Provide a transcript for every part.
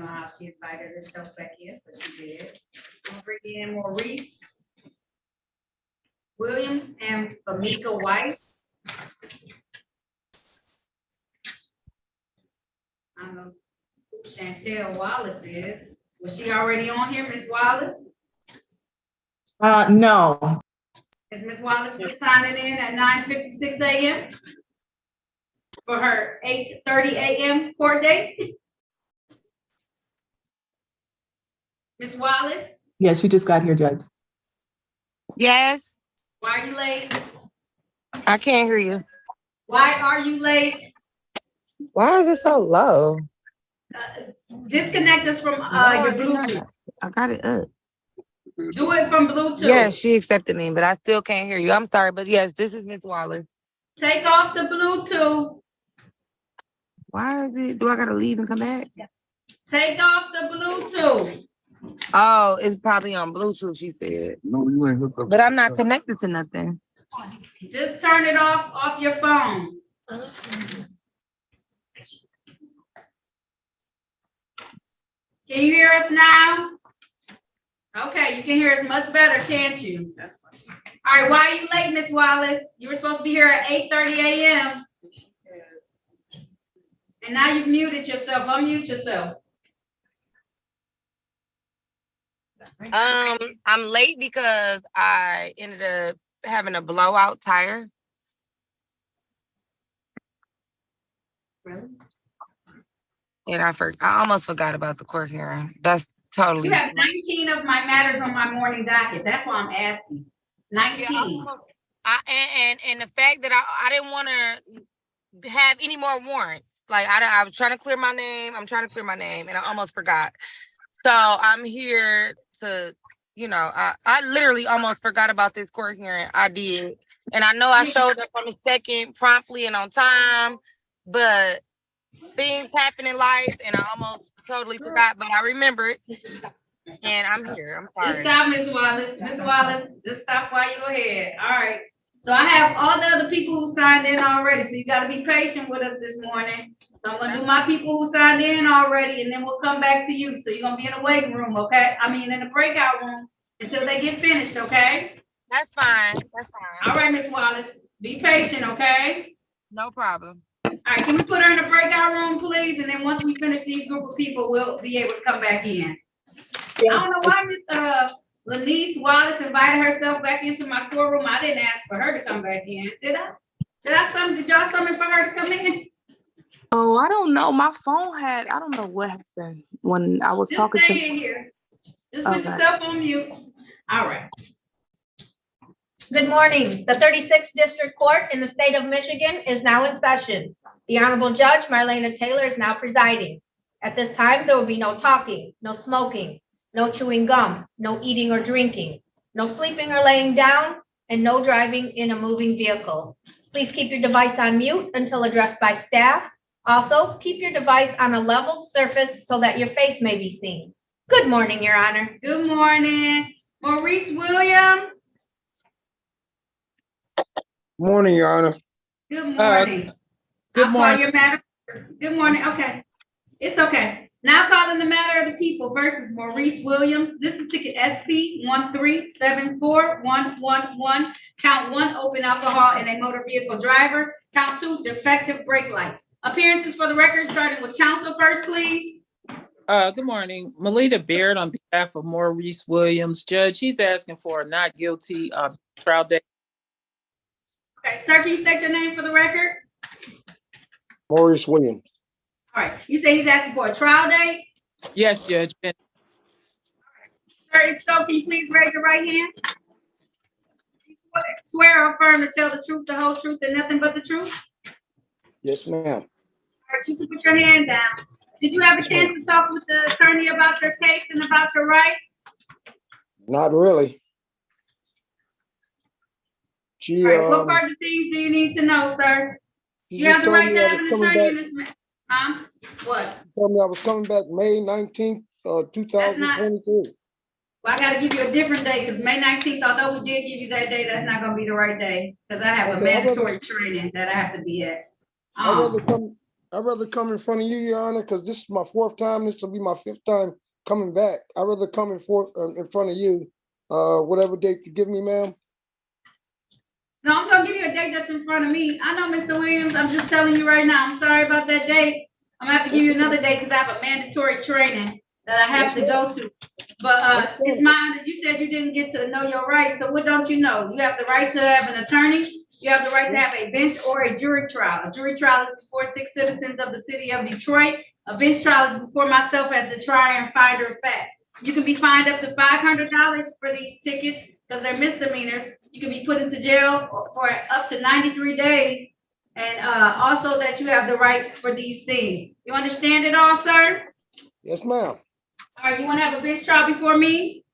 don't know how she invited herself back in, but she did. We'll bring in Maurice Williams and Famika White. I don't know who Chantel Wallace is. Was she already on here, Miss Wallace? No. Is Miss Wallace just signing in at 9:56 a.m. for her 8:30 a.m. court date? Miss Wallace? Yes, you just got here, Judge. Yes. Why are you late? I can't hear you. Why are you late? Why is it so low? Disconnect us from your Bluetooth. I got it up. Do it from Bluetooth. Yeah, she accepted me, but I still can't hear you. I'm sorry, but yes, this is Miss Wallace. Take off the Bluetooth. Why is it? Do I gotta leave and come back? Take off the Bluetooth. Oh, it's probably on Bluetooth, she said. No, you ain't hooked up. But I'm not connected to nothing. Just turn it off your phone. Can you hear us now? Okay, you can hear us much better, can't you? All right, why are you late, Miss Wallace? You were supposed to be here at 8:30 a.m. And now you've muted yourself. Unmute yourself. I'm late because I ended up having a blowout tire. Really? And I almost forgot about the court hearing. That's totally. You have 19 of my matters on my morning docket. That's why I'm asking. 19. Yeah, and the fact that I didn't want to have any more warrants. Like I was trying to clear my name. I'm trying to clear my name, and I almost forgot. So I'm here to, I literally almost forgot about this court hearing. I did, and I know I showed up on the second promptly and on time, but things happen in life, and I almost totally forgot. But I remembered, and I'm here. I'm sorry. Just stop, Miss Wallace. Miss Wallace, just stop while you're ahead. All right. So I have all the other people who signed in already. So you got to be patient with us this morning. So I'm going to do my people who signed in already, and then we'll come back to you. So you're going to be in the waiting room, okay? I mean, in the breakout room until they get finished, okay? That's fine. That's fine. All right, Miss Wallace. Be patient, okay? No problem. All right, can we put her in the breakout room, please? And then once we finish these group of people, we'll be able to come back in. Yeah. I don't know why Miss Lanice Wallace invited herself back into my courtroom. I didn't ask for her to come back in. Did I? Did y'all summon for her to come in? Oh, I don't know. My phone I don't know what happened when I was talking to. Just stay in here. Just put yourself on mute. All right. Good morning. The 36th District Court in the state of Michigan is now in session. The Honorable Judge Marlena Taylor is now presiding. At this time, there will be no talking, no smoking, no chewing gum, no eating or drinking, no sleeping or laying down, and no driving in a moving vehicle. Please keep your device on mute until addressed by staff. Also, keep your device on a leveled surface so that your face may be seen. Good morning, Your Honor. Good morning. Maurice Williams. Morning, Your Honor. Good morning. Good I'll morning. call your matter. Good morning. Okay. It's okay. Now calling the matter of the people versus Maurice Williams. This is ticket SP 1374111. Count 1, open alcohol in a motor vehicle driver. Count 2, defective brake lights. Appearances for the record, starting with counsel first, please. Good morning. Melita Baird on behalf of Maurice Williams. Judge, he's asking for a not guilty trial date. Okay, sir, can you state your name for the record? Maurice Williams. All right, you say he's asking for a trial date? Yes, Judge. Sir, if so, can you please raise your right hand? Swear or affirm to tell the truth, the whole truth, and nothing but the truth? Yes, ma'am. All right, you can put your hand down. Did you have a chance to talk with the attorney about your case and about your rights? Not really. She, all right, what further things do you need to know, sir? You have the right to have an attorney in this matter. What? She told me I was coming back May 19th, 2023. Well, I got to give you a different day because May 19th, although we did give you that day, that's not going to be the right day because I have a mandatory training that I have to be at. I'd rather come I'd rather come in front of you, Your Honor, because this is my 4th time. This will be my 5th time coming back. I'd rather come in front of you, whatever date you give me, ma'am. No, I'm gonna give you a date that's in front of me. I know, Mr. Williams, I'm just telling you right now, I'm sorry about that date. I'm gonna have to give you another date because I have a mandatory training that I have to go to. But it's mine, you said you didn't get to know your rights, so what don't you know? You have the right to have an attorney, you have the right to have a bench or a jury trial. A jury trial is before 6 citizens of the city of Detroit. A bench trial is before myself as the trier and finder of fact. You can be fined up to $500 for these tickets because they're misdemeanors. You can be put into jail for up to 93 days. And also that you have the right for these things. You understand it all, sir? Yes, ma'am. All right, you want to have a bench trial before me?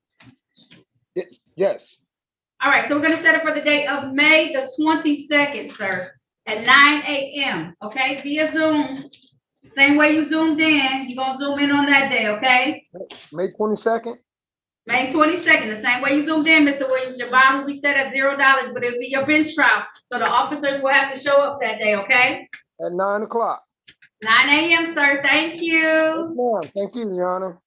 Yes. All right, so we're going to set it for the date of May the 22nd, sir, at 9 a.m., okay, via Zoom. Same way you zoomed in, you're going to zoom in on that day, okay? May 22nd? May 22nd, the same way you zoomed in, Mr. Williams. Your bond will be set at $0, but it'll be your bench trial. So the officers will have to show up that day, okay? At 9 o'clock. 9 a.m., sir. Thank you. Yes, ma'am. Thank you, Your Honor.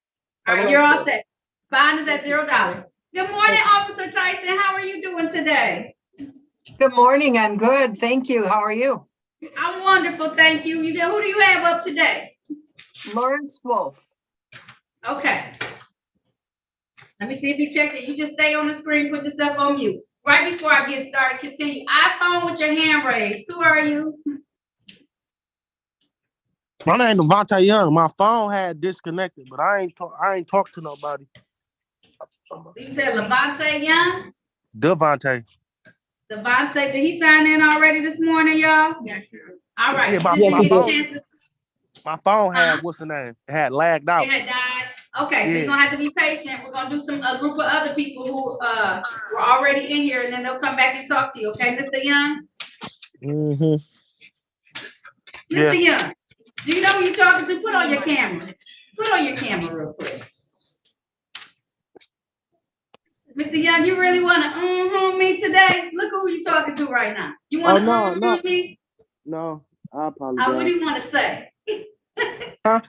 All right, you're all set. Bond is at $0. Good morning, Officer Tyson. How are you doing today? Good morning. I'm good. Thank you. How are you? I'm wonderful. Thank you. Who do you have up today? Lawrence Wolf. Okay. Let me see if you checked it. You just stay on the screen, put yourself on mute. Right before I get started, continue. iPhone with your hand raised. Who are you? My name is Devontae Young. My phone had disconnected, but I ain't talk to nobody. You said Levante Young? Devontae. Devontae, did he sign in already this morning, y'all? Yes, sir. All right. Yeah, my phone had what's the name? It had lagged out. It had died. Okay, so you're gonna have to be patient. We're gonna do a group of other people who were already in here, and then they'll come back and talk to you. Okay, Mr. Young? Mm-hmm. Mr. Young, do you know who you're talking to? Put on your camera. Put on your camera real quick. Mr. Young, you really want to me today? Look who you're talking to right now. You want to me? No, I apologize. What do you want to say? Huh?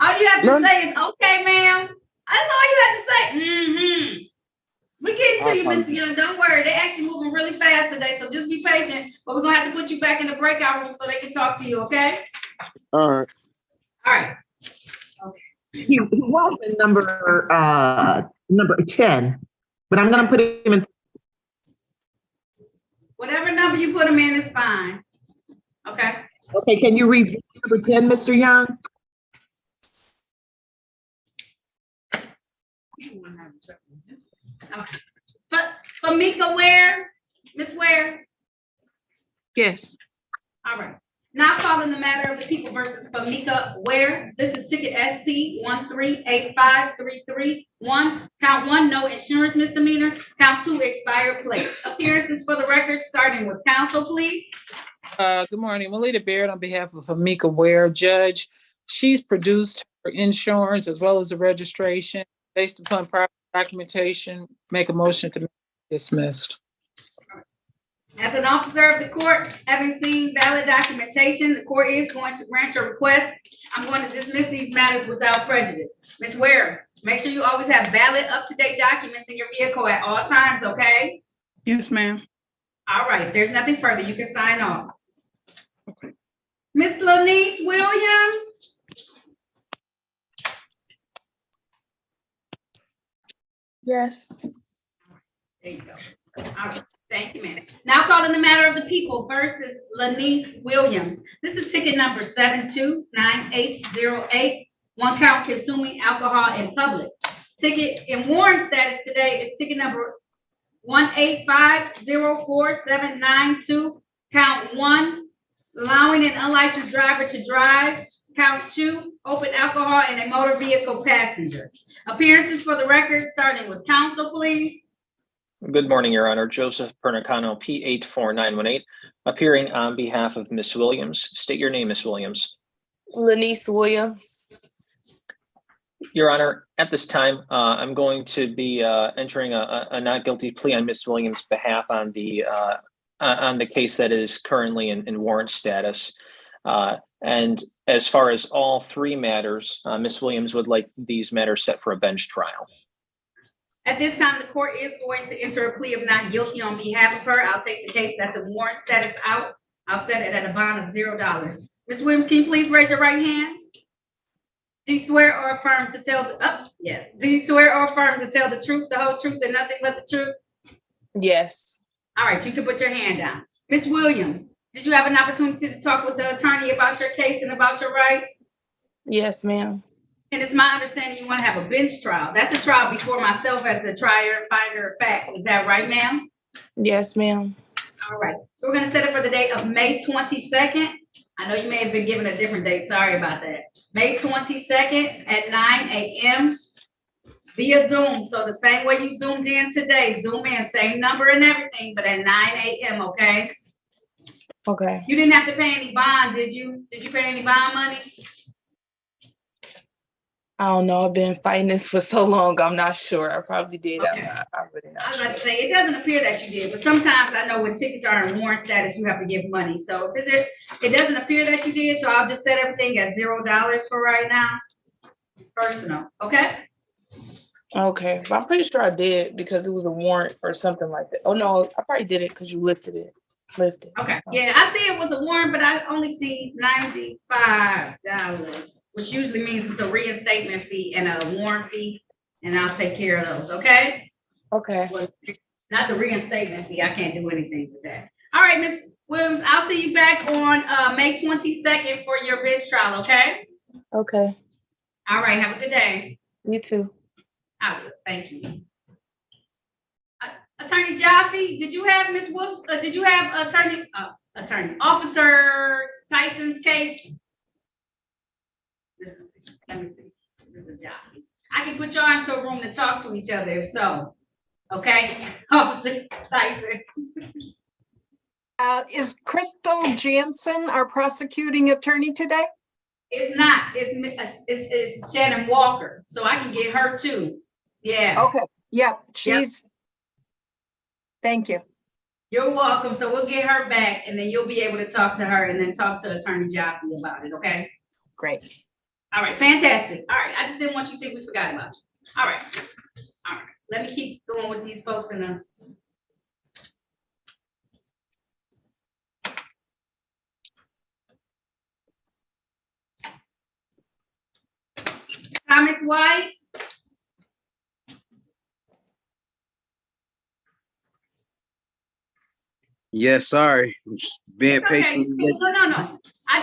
All you have to say is, okay, ma'am. That's all you have to say. We getting to you, Mr. Young. Don't worry. They're actually moving really fast today, so just be patient. But we're going to have to put you back in the breakout room so they can talk to you, okay? All right. All right. Okay. He was in number 10, but I'm going to put him in. Whatever number you put him in is fine. Okay. Okay, can you read number 10, Mr. Young? Okay. But Famika Ware, Miss Ware? Yes. All right. Now calling the matter of the people versus Famika Ware. This is ticket SP 1385331. Count 1, no insurance misdemeanor. Count 2, expired plate. Appearances for the record, starting with counsel, please. Good morning, Marlena Baird on behalf of Famika Ware, Judge. She's produced her insurance as well as the registration based upon proper documentation. Make a motion to be dismissed. As an officer of the court, having seen valid documentation, the court is going to grant your request. I'm going to dismiss these matters without prejudice. Ms. Ware, make sure you always have valid, up-to-date documents in your vehicle at all times, okay? Yes, ma'am. All right, there's nothing further. You can sign off. Okay. Ms. Lanice Williams? Yes. There you go. All right. Thank you, ma'am. Now calling the matter of the people versus Lanice Williams. This is ticket number 729808. One count consuming alcohol in public. Ticket in warrant status today is ticket number 185044792. Count 1, allowing an unlicensed driver to drive. Count 2, open alcohol in a motor vehicle passenger. Appearances for the record, starting with counsel, please. Good morning, Your Honor. Joseph Pernicano, P84918, appearing on behalf of Ms. Williams. State your name, Ms. Williams. Lanice Williams. Your Honor, at this time, I'm going to be entering a not guilty plea on Ms. Williams' behalf on the case that is currently in warrant status. And as far as all three matters, Ms. Williams would like these matters set for a bench trial. At this time, the court is going to enter a plea of not guilty on behalf of her. I'll take the case that's a warrant status out. I'll set it at a bond of $0. Ms. Williams, can you please raise your right hand? Do you swear or affirm to tell yes. Do you swear or affirm to tell the truth, the whole truth, and nothing but the truth? Yes. All right, you can put your hand down. Ms. Williams, did you have an opportunity to talk with the attorney about your case and about your rights? Yes, ma'am. And it's my understanding you want to have a bench trial. That's a trial before myself as the trier and finder of facts. Is that right, ma'am? Yes, ma'am. All right. So we're going to set it for the date of May 22nd. I know you may have been given a different date. Sorry about that. May 22nd at 9 a.m. via Zoom. So the same way you zoomed in today, zoom in, same number and everything, but at 9 a.m., okay? Okay. You didn't have to pay any bond, did you? Did you pay any bond money? I don't know. I've been fighting this for so long. I'm not sure. I probably did. Okay. I'm really not I was sure. about to say, it doesn't appear that you did, but sometimes I know when tickets are in warrant status, you have to give money. So it doesn't appear that you did, so I'll just set everything at $0 for right now. Personal, okay? Okay. But I'm pretty sure I did because it was a warrant or something like that. Oh, no. I probably did it because you lifted it. Okay. Yeah, I see it was a warrant, but I only see $95, which usually means it's a reinstatement fee and a warrant fee, and I'll take care of those, okay? Okay. Well, not the reinstatement fee. I can't do anything with that. All right, Ms. Williams, I'll see you back on May 22nd for your bench trial, okay? Okay. All right, have a good day. You too. I will. Thank you. Attorney Jaffe, did you have Ms. Wolf? Did you have attorney Officer Tyson's case? Let me see. Mr. Jaffe. I can put y'all into a room to talk to each other if so. Okay, Officer Tyson. Is Crystal Jansen our prosecuting attorney today? It's not. It's Shannon Walker, so I can get her too. Yeah. Okay. Yep. She's. Thank you. You're welcome. So we'll get her back, and then you'll be able to talk to her, and then talk to Attorney Jaffe about it. Okay. Great. All right. Fantastic. All right. I just didn't want you to think we forgot about you. All right. All right. Let me keep going with these folks in the. Thomas White. Yes, sorry. I'm just being It's okay. patient. No. I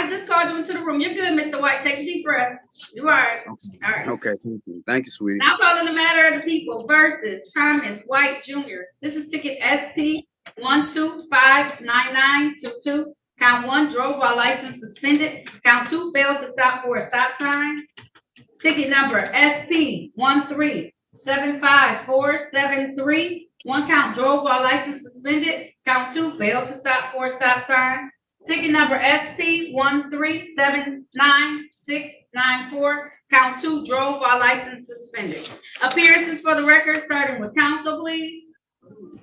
just called you into the room. You're good, Mr. White. Take a deep breath. You all right. All right. Okay, thank you. Thank you, sweetie. Now calling the matter of the people versus Thomas White Jr. This is ticket SP 1259922. Count 1, drove while license suspended. Count 2, failed to stop for a stop sign. Ticket number SP 1375473. 1 count, drove while license suspended. Count 2, failed to stop for a stop sign. Ticket number SP 1379694. Count 2, drove while license suspended. Appearances for the record, starting with counsel, please.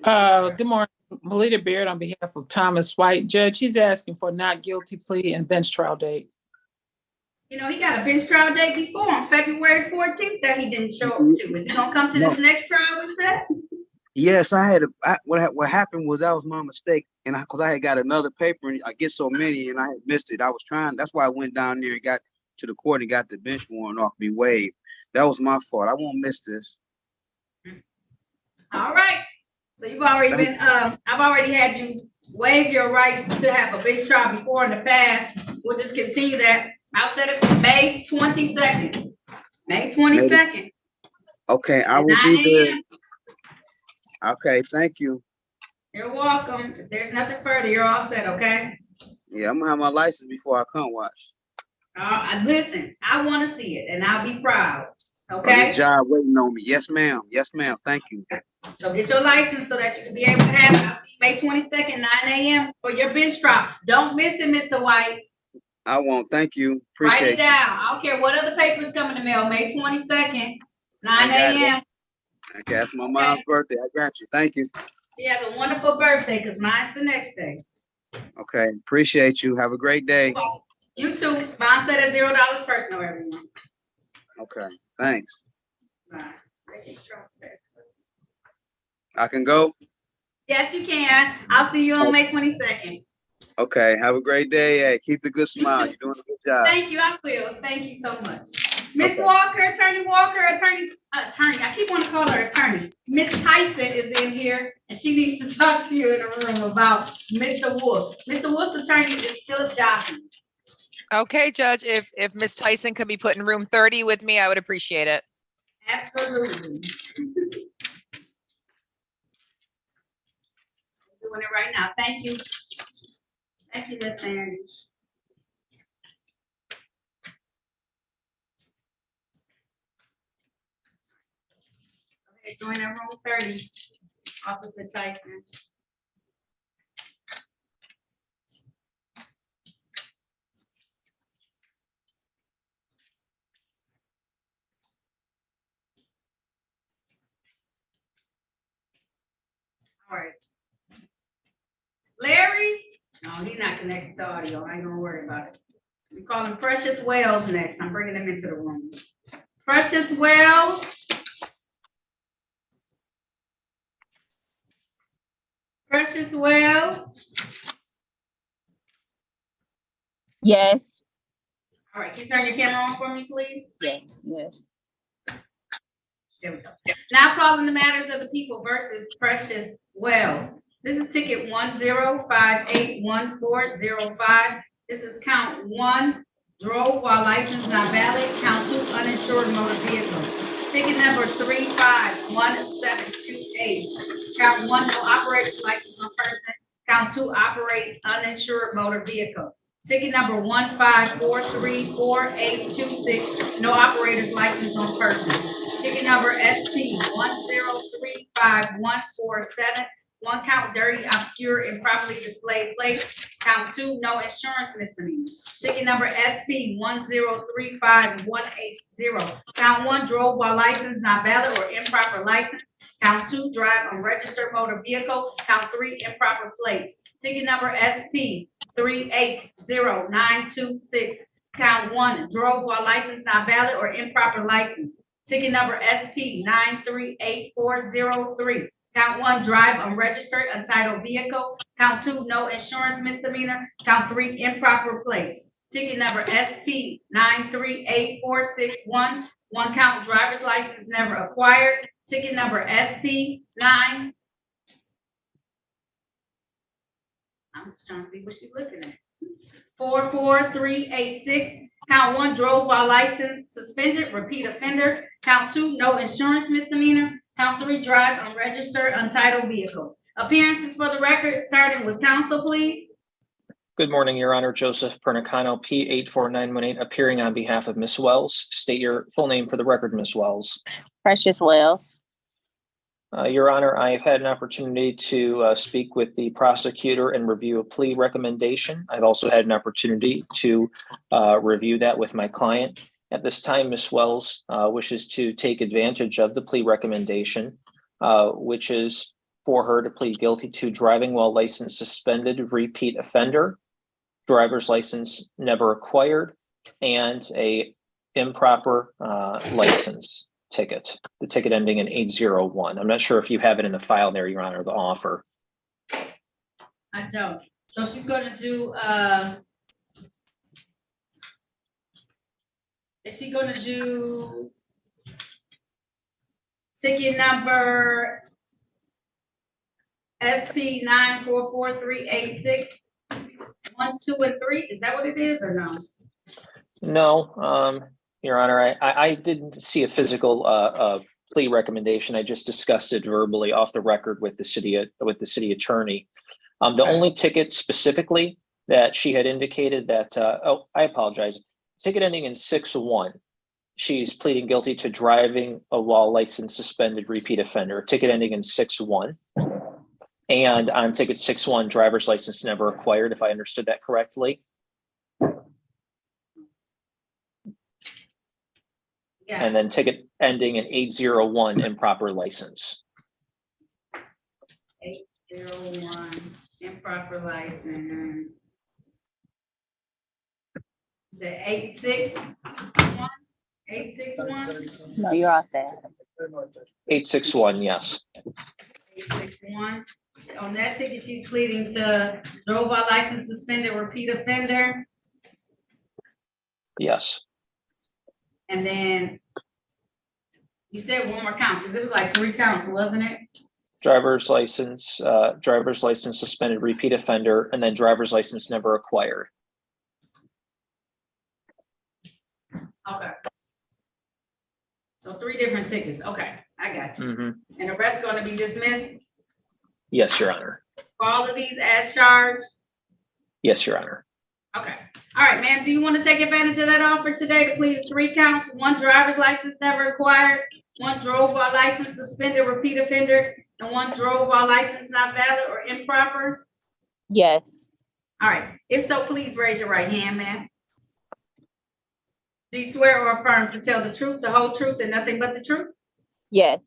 Good morning. Marlena Baird on behalf of Thomas White. Judge, he's asking for not guilty plea and bench trial date. You know, he got a bench trial date before on February 14th that he didn't show up to. Is he gonna come to this next trial we said? Yes, what happened was that was my mistake, and because I had got another paper, and I get so many, and I had missed it. I was trying. That's why I went down there and got to the court and got the bench warrant off me waived. That was my fault. I won't miss this. All right. So you've already been. I've already had you waive your rights to have a bench trial before in the past. We'll just continue that. I'll set it for May 22nd. May 22nd. Okay, I will be there. Okay, thank you. You're welcome. If there's nothing further, you're all set, okay? Yeah, I'm gonna have my license before I come watch. Listen, I want to see it, and I'll be proud. Oh, Okay. this job waiting on me. Yes, ma'am. Yes, ma'am. Thank you. So get your license so that you can be able to have it. I'll see you May 22nd, 9 a.m. for your bench trial. Don't miss it, Mr. White. I won't. Thank you. Write Appreciate it down. I don't care what other papers come in the mail. May 22nd, 9 a.m. Okay, that's my mom's birthday. I got you. Thank you. She has a wonderful birthday because mine's the next day. Okay, appreciate you. Have a great day. You too. Bond set at $0 personal, everyone. Okay, thanks. Bye. I can go? Yes, you can. I'll see you on May 22nd. Okay, have a great day. Hey, keep the good smile. too. You're doing a good job. Thank you, I will. Thank you so much. Miss Okay. Walker, Attorney Walker, attorney, I keep wanting to call her attorney. Miss Tyson is in here and she needs to talk to you in the room about Mr. Wolf. Mr. Wolf's attorney is Philip Johnson. Okay, Judge, if Miss Tyson could be put in room 30 with me, I would appreciate it. Absolutely. Doing it right now. Thank you. Thank you, Miss Sanders. Okay, join in room 30, Officer Tyson. All right. Larry? No, he's not connected to audio. I ain't gonna worry about it. We call him Precious Wells next. I'm bringing him into the room. Precious Wells. Precious Wells. Yes. All right, can you turn your camera on for me, please? Yes. Yes. There we go. Now calling the matters of the people versus Precious Wells. This is ticket 10581405. This is count 1, drove while license not valid. Count 2, uninsured motor vehicle. Ticket number 351728. Count 1, no operator's license on person. Count 2, operate uninsured motor vehicle. Ticket number 1543486, no operator's license on person. Ticket number SP 1035147, one count dirty, obscure, improperly displayed plates. Count 2, no insurance misdemeanor. Ticket number SP 1035180. Count 1, drove while license not valid or improper license. Count 2, drive unregistered motor vehicle. Count 3, improper plates. Ticket number SP 380926. Count 1, drove while license not valid or improper license. Ticket number SP 938403. Count 1, drive unregistered untitled vehicle. Count 2, no insurance misdemeanor. Count 3, improper plates. Ticket number SP 938461. One count, driver's license never acquired. Ticket number SP 9. I'm just trying to see what she's looking at. 44386. Count 1, drove while license suspended, repeat offender. Count 2, no insurance misdemeanor. Count 3, drive unregistered untitled vehicle. Appearances for the record, starting with counsel, please. Good morning, Your Honor. Joseph Pernicano, P84918, appearing on behalf of Ms. Wells. State your full name for the record, Ms. Wells. Precious Wells. Your Honor, I've had an opportunity to speak with the prosecutor and review a plea recommendation. I've also had an opportunity to review that with my client. At this time, Ms. Wells wishes to take advantage of the plea recommendation, which is for her to plead guilty to driving while license suspended, repeat offender, driver's license never acquired, and a improper license ticket, the ticket ending in 801. I'm not sure if you have it in the file there, Your Honor, the offer. I don't. So she's gonna do, is she gonna do ticket number SP 9443861, 2, and 3? Is that what it is or no? No, Your Honor, I didn't see a physical plea recommendation. I just discussed it verbally off the record with the city attorney. The only ticket specifically that she had indicated that, I apologize, ticket ending in 61. She's pleading guilty to driving while license suspended, repeat offender. Ticket ending in 61. And on ticket 61, driver's license never acquired, if I understood that correctly. Yeah. And then ticket ending in 801, improper license. 801, improper license. Is it 861? 861? No, you're off there. 861, yes. 861. On that ticket, she's pleading to drove while license suspended, repeat offender. Yes. And then you said one more count, because it was like 3 counts, wasn't it? Driver's license suspended, repeat offender, and then driver's license never acquired. Okay. So 3 different tickets. Okay, I got you. Mm-hmm. And the rest going to be dismissed Yes, Your Honor. for all of these as charged? Yes, Your Honor. Okay. All right, ma'am. Do you want to take advantage of that offer today to plead 3 counts? 1 driver's license never acquired, 1 drove while license suspended, repeat offender, and 1 drove while license not valid or improper? Yes. All right. If so, please raise your right hand, ma'am. Do you swear or affirm to tell the truth, the whole truth, and nothing but the truth? Yes.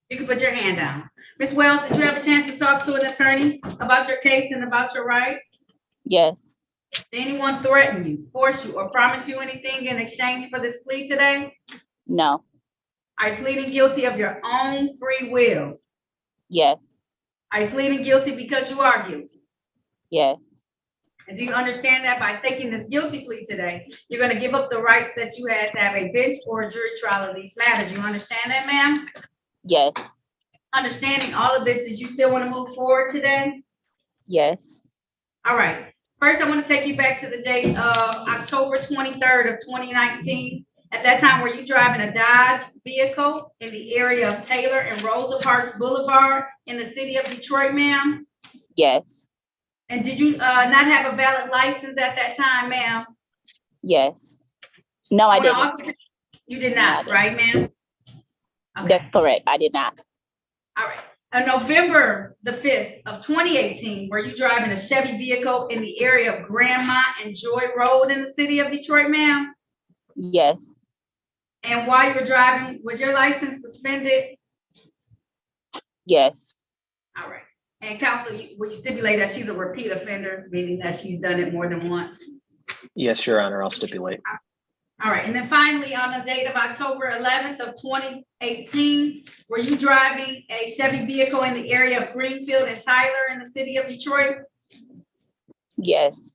You can put your hand down. Ms. Wells, did you have a chance to talk to an attorney about your case and about your rights? Yes. Did anyone threaten you, force you, or promise you anything in exchange for this plea today? No. Are you pleading guilty of your own free will? Yes. Are you pleading guilty because you are guilty? Yes. And do you understand that by taking this guilty plea today, you're going to give up the rights that you had to have a bench or a jury trial of these matters? You understand that, ma'am? Yes. Understanding all of this, did you still want to move forward today? Yes. All right. First, I want to take you back to the date of October 23rd of 2019. At that time, were you driving a Dodge vehicle in the area of Taylor and Rosa Parks Boulevard in the city of Detroit, ma'am? Yes. And did you not have a valid license at that time, ma'am? Yes. No, I didn't. You did not, right, ma'am? Okay. That's correct. I did not. All right. On November the 5th of 2018, were you driving a Chevy vehicle in the area of Grandma and Joy Road in the city of Detroit, ma'am? Yes. And while you were driving, was your license suspended? Yes. All right. And counsel, will you stipulate that she's a repeat offender, meaning that she's done it more than once? Yes, Your Honor, I'll stipulate. All right. And then finally, on the date of October 11th of 2018, were you driving a Chevy vehicle in the area of Greenfield and Tyler in the city of Detroit? Yes.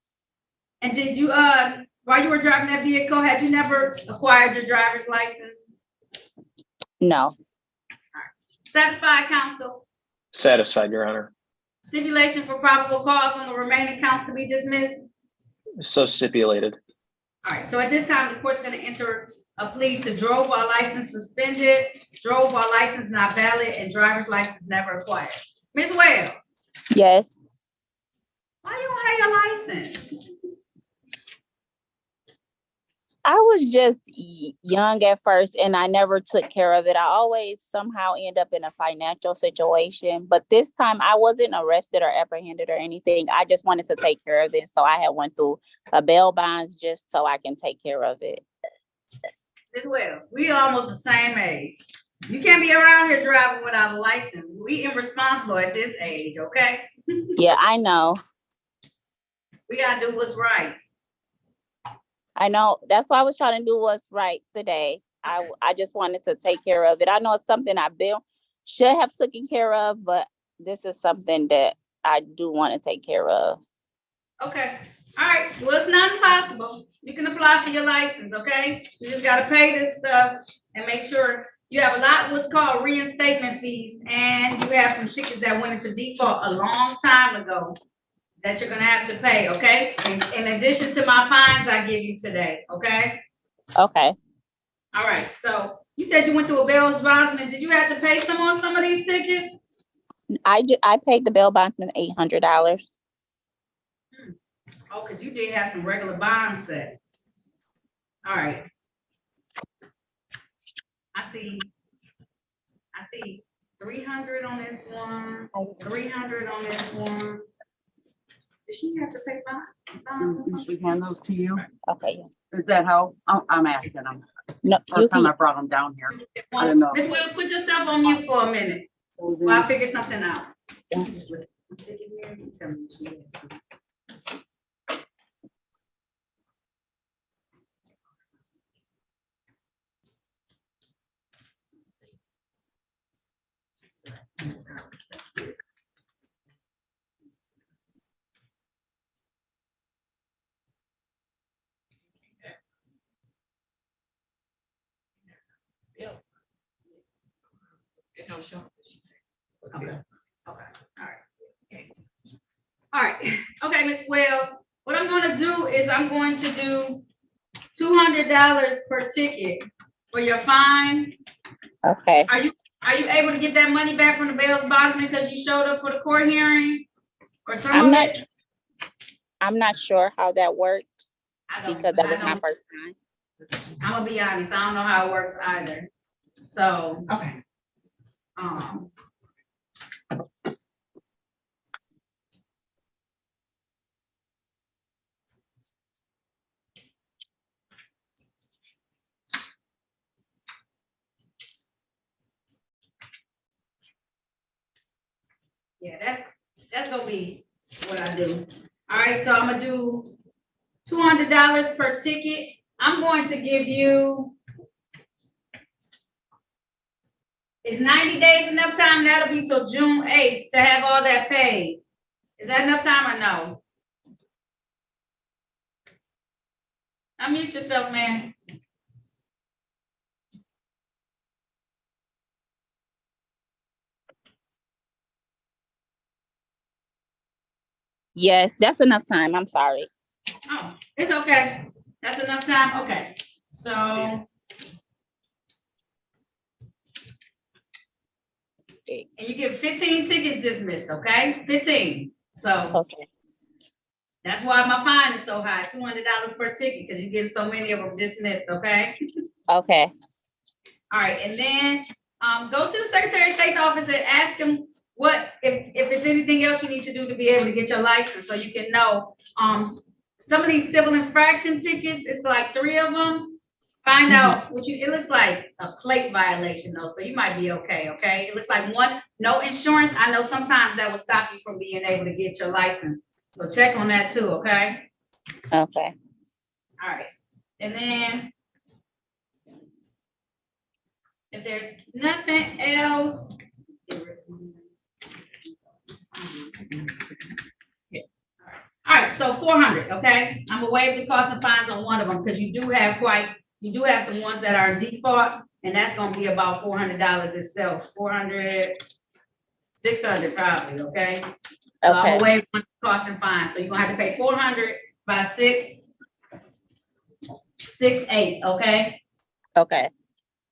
And did you, while you were driving that vehicle, had you never acquired your driver's license? No. All right. Satisfied, counsel? Satisfied, Your Honor. Stipulation for probable cause on the remaining counts to be dismissed? So stipulated. All right, so at this time, the court's going to enter a plea to drove while license suspended, drove while license not valid, and driver's license never acquired. Ms. Wells? Yes. Why you don't have your license? I was just young at first and I never took care of it. I always somehow end up in a financial situation, but this time I wasn't arrested or apprehended or anything. I just wanted to take care of it. So I had went through a bail bonds just so I can take care of it. Ms. Wells, we almost the same age. You can't be around here driving without a license. We irresponsible at this age, okay? Yeah, I know. We gotta do what's right. I know. That's why I was trying to do what's right today. I just wanted to take care of it. I know it's something I should have taken care of, but this is something that I do want to take care of. Okay. All right. Well, it's not impossible. You can apply for your license, okay? You just gotta pay this stuff and make sure you have a lot of what's called reinstatement fees, and you have some tickets that went into default a long time ago that you're gonna have to pay, okay? In addition to my fines I give you today, okay? Okay. All right, so you said you went through a bail bondsman. Did you have to pay some on some of these tickets? I paid the bail bondsman $800. Oh, because you did have some regular bonds set. All right. I see 300 on this one, 300 on this one. Does she have to pay fines? You should hand those to you. Okay. Is that how? I'm asking them. No, First time I brought them down here. I don't know. Ms. Wills, put yourself on mute for a minute while I figure something out. I'm sitting here and tell me she has. No, sure. Okay, okay, all right. Okay. All right, okay, Ms. Wells, what I'm gonna do is I'm going to do $200 per ticket for your fine. Okay. Are you able to get that money back from the bail's bondsman because you showed up for the court hearing? Or some I'm of not, it? I'm not sure how that works because that was my don't- first time. I'm gonna be honest, I don't know how it works either. So, Okay. yeah, that's gonna be what I do. All right, so I'm gonna do $200 per ticket. I'm going to give you, is 90 days enough time? That'll be till June 8th to have all that paid. Is that enough time or no? Unmute yourself, man. Yes, that's enough time. I'm sorry. Oh, it's okay. That's enough time? Okay. So. And you get 15 tickets dismissed, okay? 15. So. Okay. That's why my fine is so high, $200 per ticket, because you get so many of them dismissed, okay? Okay. All right, and then go to the Secretary of State's office and ask him what, if there's anything else you need to do to be able to get your license, so you can know. Some of these civil infraction tickets, it's like 3 of them. Find out what it looks like a plate violation though, so you might be okay, okay? It looks like one, no insurance. I know sometimes that will stop you from being able to get your license. So check on that too, okay? Okay. All right, and then if there's nothing else. All right, so 400, okay? I'm gonna waive the cost of fines on one of them because you do have some ones that are in default, and that's gonna be about $400 itself, 400, 600 probably, okay? So I'm gonna waive one cost and fine, so you're gonna have to pay 400 by 668, okay? Okay.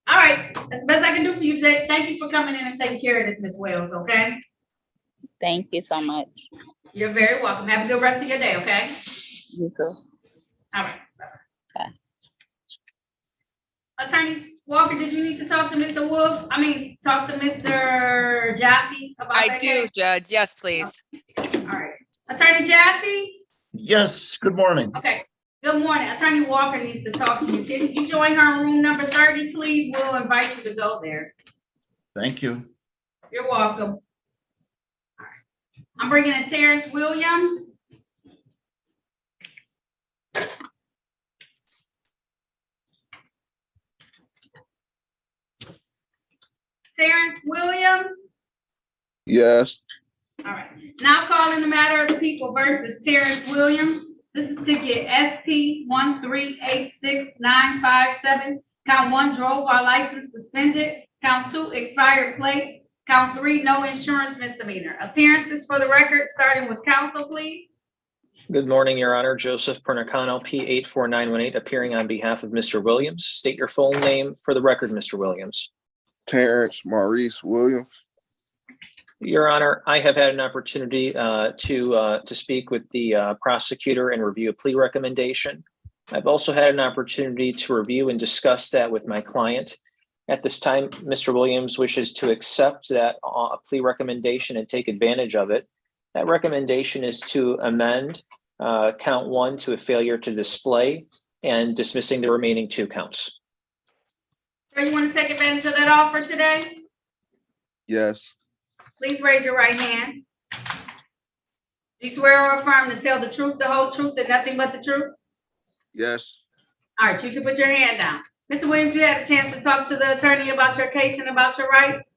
All right, that's the best I can do for you today. Thank you for coming in and taking care of this, Ms. Wells, okay? Thank you so much. You're very welcome. Have a good rest of your day, okay? You too. All right. Bye. Attorney Walker, did you need to talk to Mr. Wolf? Talk to Mr. Jaffe about that I do, case? Judge. Yes, please. All right. Attorney Jaffe? Yes, good morning. Okay. Good morning. Attorney Walker needs to talk to you. Can you join her in room number 30, please? We'll invite you to go there. Thank you. You're welcome. I'm bringing in Terrence Williams. Terrence Williams. Yes. All right. Now calling the matter of the people versus Terrence Williams. This is ticket SP 1386957. Count 1, drove while license suspended. Count 2, expired plates. Count 3, no insurance misdemeanor. Appearances for the record, starting with counsel, please. Good morning, Your Honor. Joseph Pernicano, P84918, appearing on behalf of Mr. Williams. State your full name for the record, Mr. Williams. Terrence Maurice Williams. Your Honor, I have had an opportunity to speak with the prosecutor and review a plea recommendation. I've also had an opportunity to review and discuss that with my client. At this time, Mr. Williams wishes to accept that plea recommendation and take advantage of it. That recommendation is to amend count 1 to a failure to display and dismissing the remaining 2 counts. So you want to take advantage of that offer today? Yes. Please raise your right hand. Do you swear or affirm to tell the truth, the whole truth, and nothing but the truth? Yes. All right, you can put your hand down. Mr. Williams, you had a chance to talk to the attorney about your case and about your rights?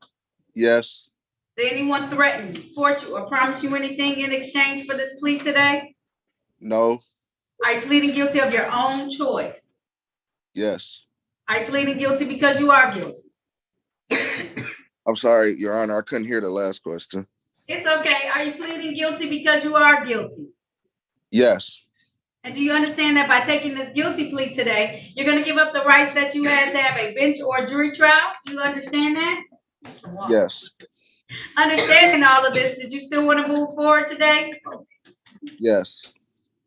Yes. Did anyone threaten, force you, or promise you anything in exchange for this plea today? No. Are you pleading guilty of your own choice? Yes. Are you pleading guilty because you are guilty? I'm sorry, Your Honor, I couldn't hear the last question. It's okay. Are you pleading guilty because you are guilty? Yes, And do you understand that by taking this guilty plea today, you're going to give up the rights that you had to have a bench or jury trial? Do you understand that? yes, Understanding all of this, did you still want to move forward today? yes,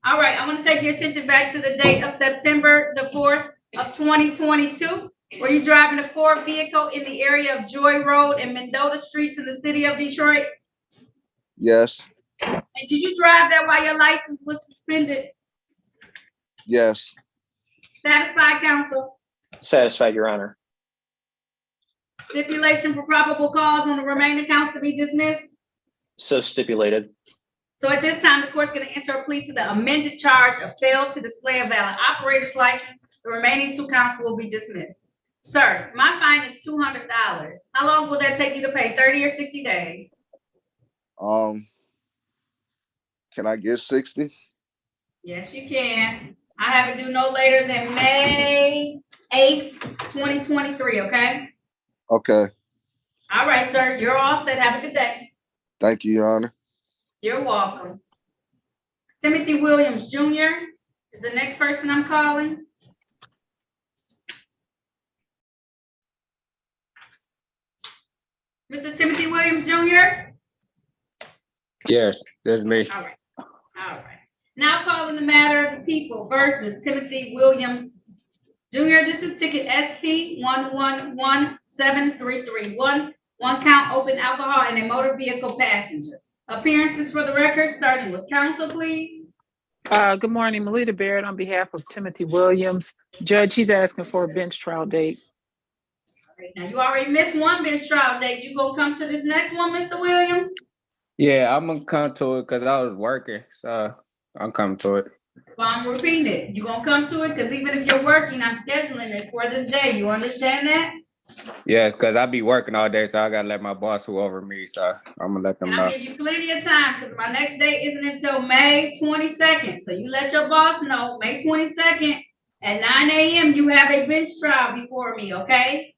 All right, I want to take your attention back to the date of September the 4th of 2022. Were you driving a Ford vehicle in the area of Joy Road and Mendota Streets in the city of Detroit? yes, And did you drive that while your license was suspended? yes, Satisfied, counsel? Satisfied, Your Honor. Stipulation for probable cause on the remaining counts to be dismissed? So stipulated. So at this time, the court's going to enter a plea to the amended charge of failed to display a valid operator's license. The remaining 2 counts will be dismissed. Sir, my fine is $200. How long will that take you to pay? 30 or 60 days? Can I get 60? Yes, you can. I have it due no later than May 8th, 2023, okay? Okay, All right, sir. You're all set. Have a good day. thank you, Your Honor. You're welcome. Timothy Williams Jr. is the next person I'm calling. Mr. Timothy Williams Jr.? Yes, that's me. All right. All right. Now calling the matter of the people versus Timothy Williams Jr. This is ticket SP 1117331. 1 count open alcohol and a motor vehicle passenger. Appearances for the record, starting with counsel, please. Good morning, Marlena Baird on behalf of Timothy Williams. Judge, he's asking for a bench trial date. All right, now you already missed 1 bench trial date. You gonna come to this next one, Mr. Williams? Yeah, I'm gonna come to it because I was working, so I'm coming to it. Well, I'm repeating it. You gonna come to it because even if you're working, I'm scheduling it for this day. You understand that? Yes, because I be working all day, so I gotta let my boss who over me, so I'm gonna let them And know. I'll give you plenty of time because my next date isn't until May 22nd. So you let your boss know May 22nd at 9 a.m. you have a bench trial before me, okay?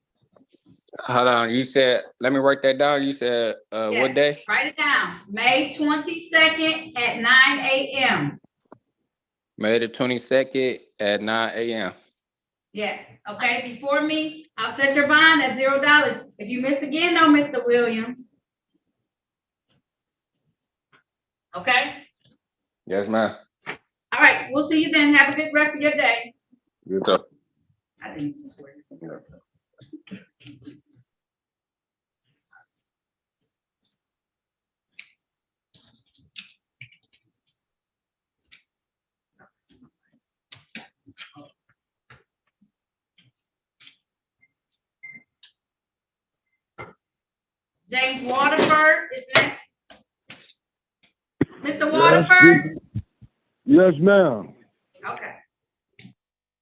Hold on, you said, let me write that down. You said, what Yes, day? write it down. May 22nd at 9 a.m. May the 22nd at 9 a.m. Yes, okay, before me, I'll set your bond at $0. If you miss again, though, Mr. Williams. Okay? Yes, ma'am. All right, we'll see you then. Have a good rest of your day. You too. I think it's weird. James Waterford is next. Mr. Waterford? Yes, ma'am. Okay.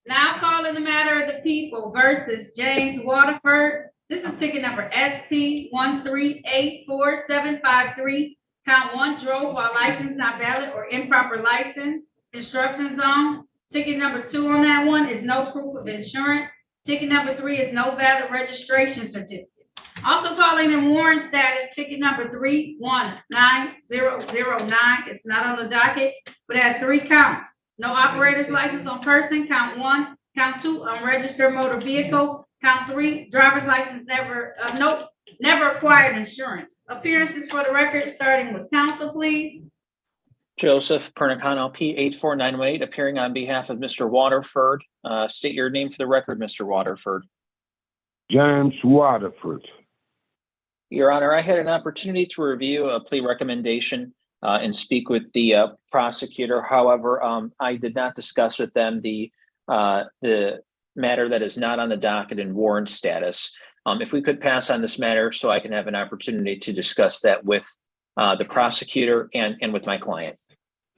Now calling the matter of the people versus James Waterford. This is ticket number SP 1384753. Count 1, drove while license not valid or improper license. Instruction zone. Ticket number 2 on that one is no proof of insurance. Ticket number 3 is no valid registration certificate. Also calling in warrant status, ticket number 319009. It's not on the docket, but it has 3 counts. No operator's license on person, count 1. Count 2, unregistered motor vehicle. Count 3, driver's license never acquired insurance. Appearances for the record, starting with counsel, please. Joseph Pernicano, P84918, appearing on behalf of Mr. Waterford. State your name for the record, Mr. Waterford. James Waterford. Your Honor, I had an opportunity to review a plea recommendation and speak with the prosecutor. However, I did not discuss with them the matter that is not on the docket in warrant status. If we could pass on this matter so I can have an opportunity to discuss that with the prosecutor and with my client.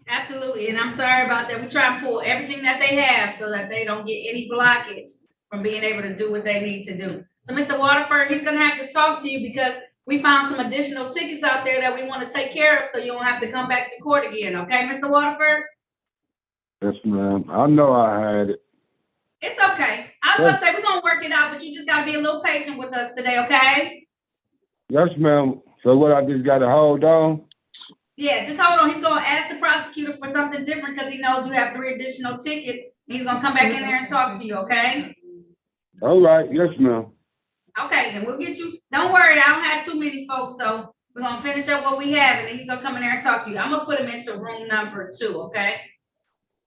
Absolutely, and I'm sorry about that. We try and pull everything that they have so that they don't get any blockage from being able to do what they need to do. So Mr. Waterford, he's gonna have to talk to you because we found some additional tickets out there that we want to take care of so you don't have to come back to court again, okay, Mr. Waterford? Yes, ma'am. I know I had it. It's okay. I was gonna say we're gonna work it out, but you just gotta be a little patient with us today, okay? Yes, ma'am. So what, I just gotta hold on? Yeah, just hold on. He's gonna ask the prosecutor for something different because he knows you have 3 additional tickets. He's gonna come back in there and talk to you, okay? All right, yes, ma'am. Okay, then we'll get you. Don't worry, I don't have too many folks, so we're gonna finish up what we have, and then he's gonna come in there and talk to you. I'm gonna put him into room number 2, okay?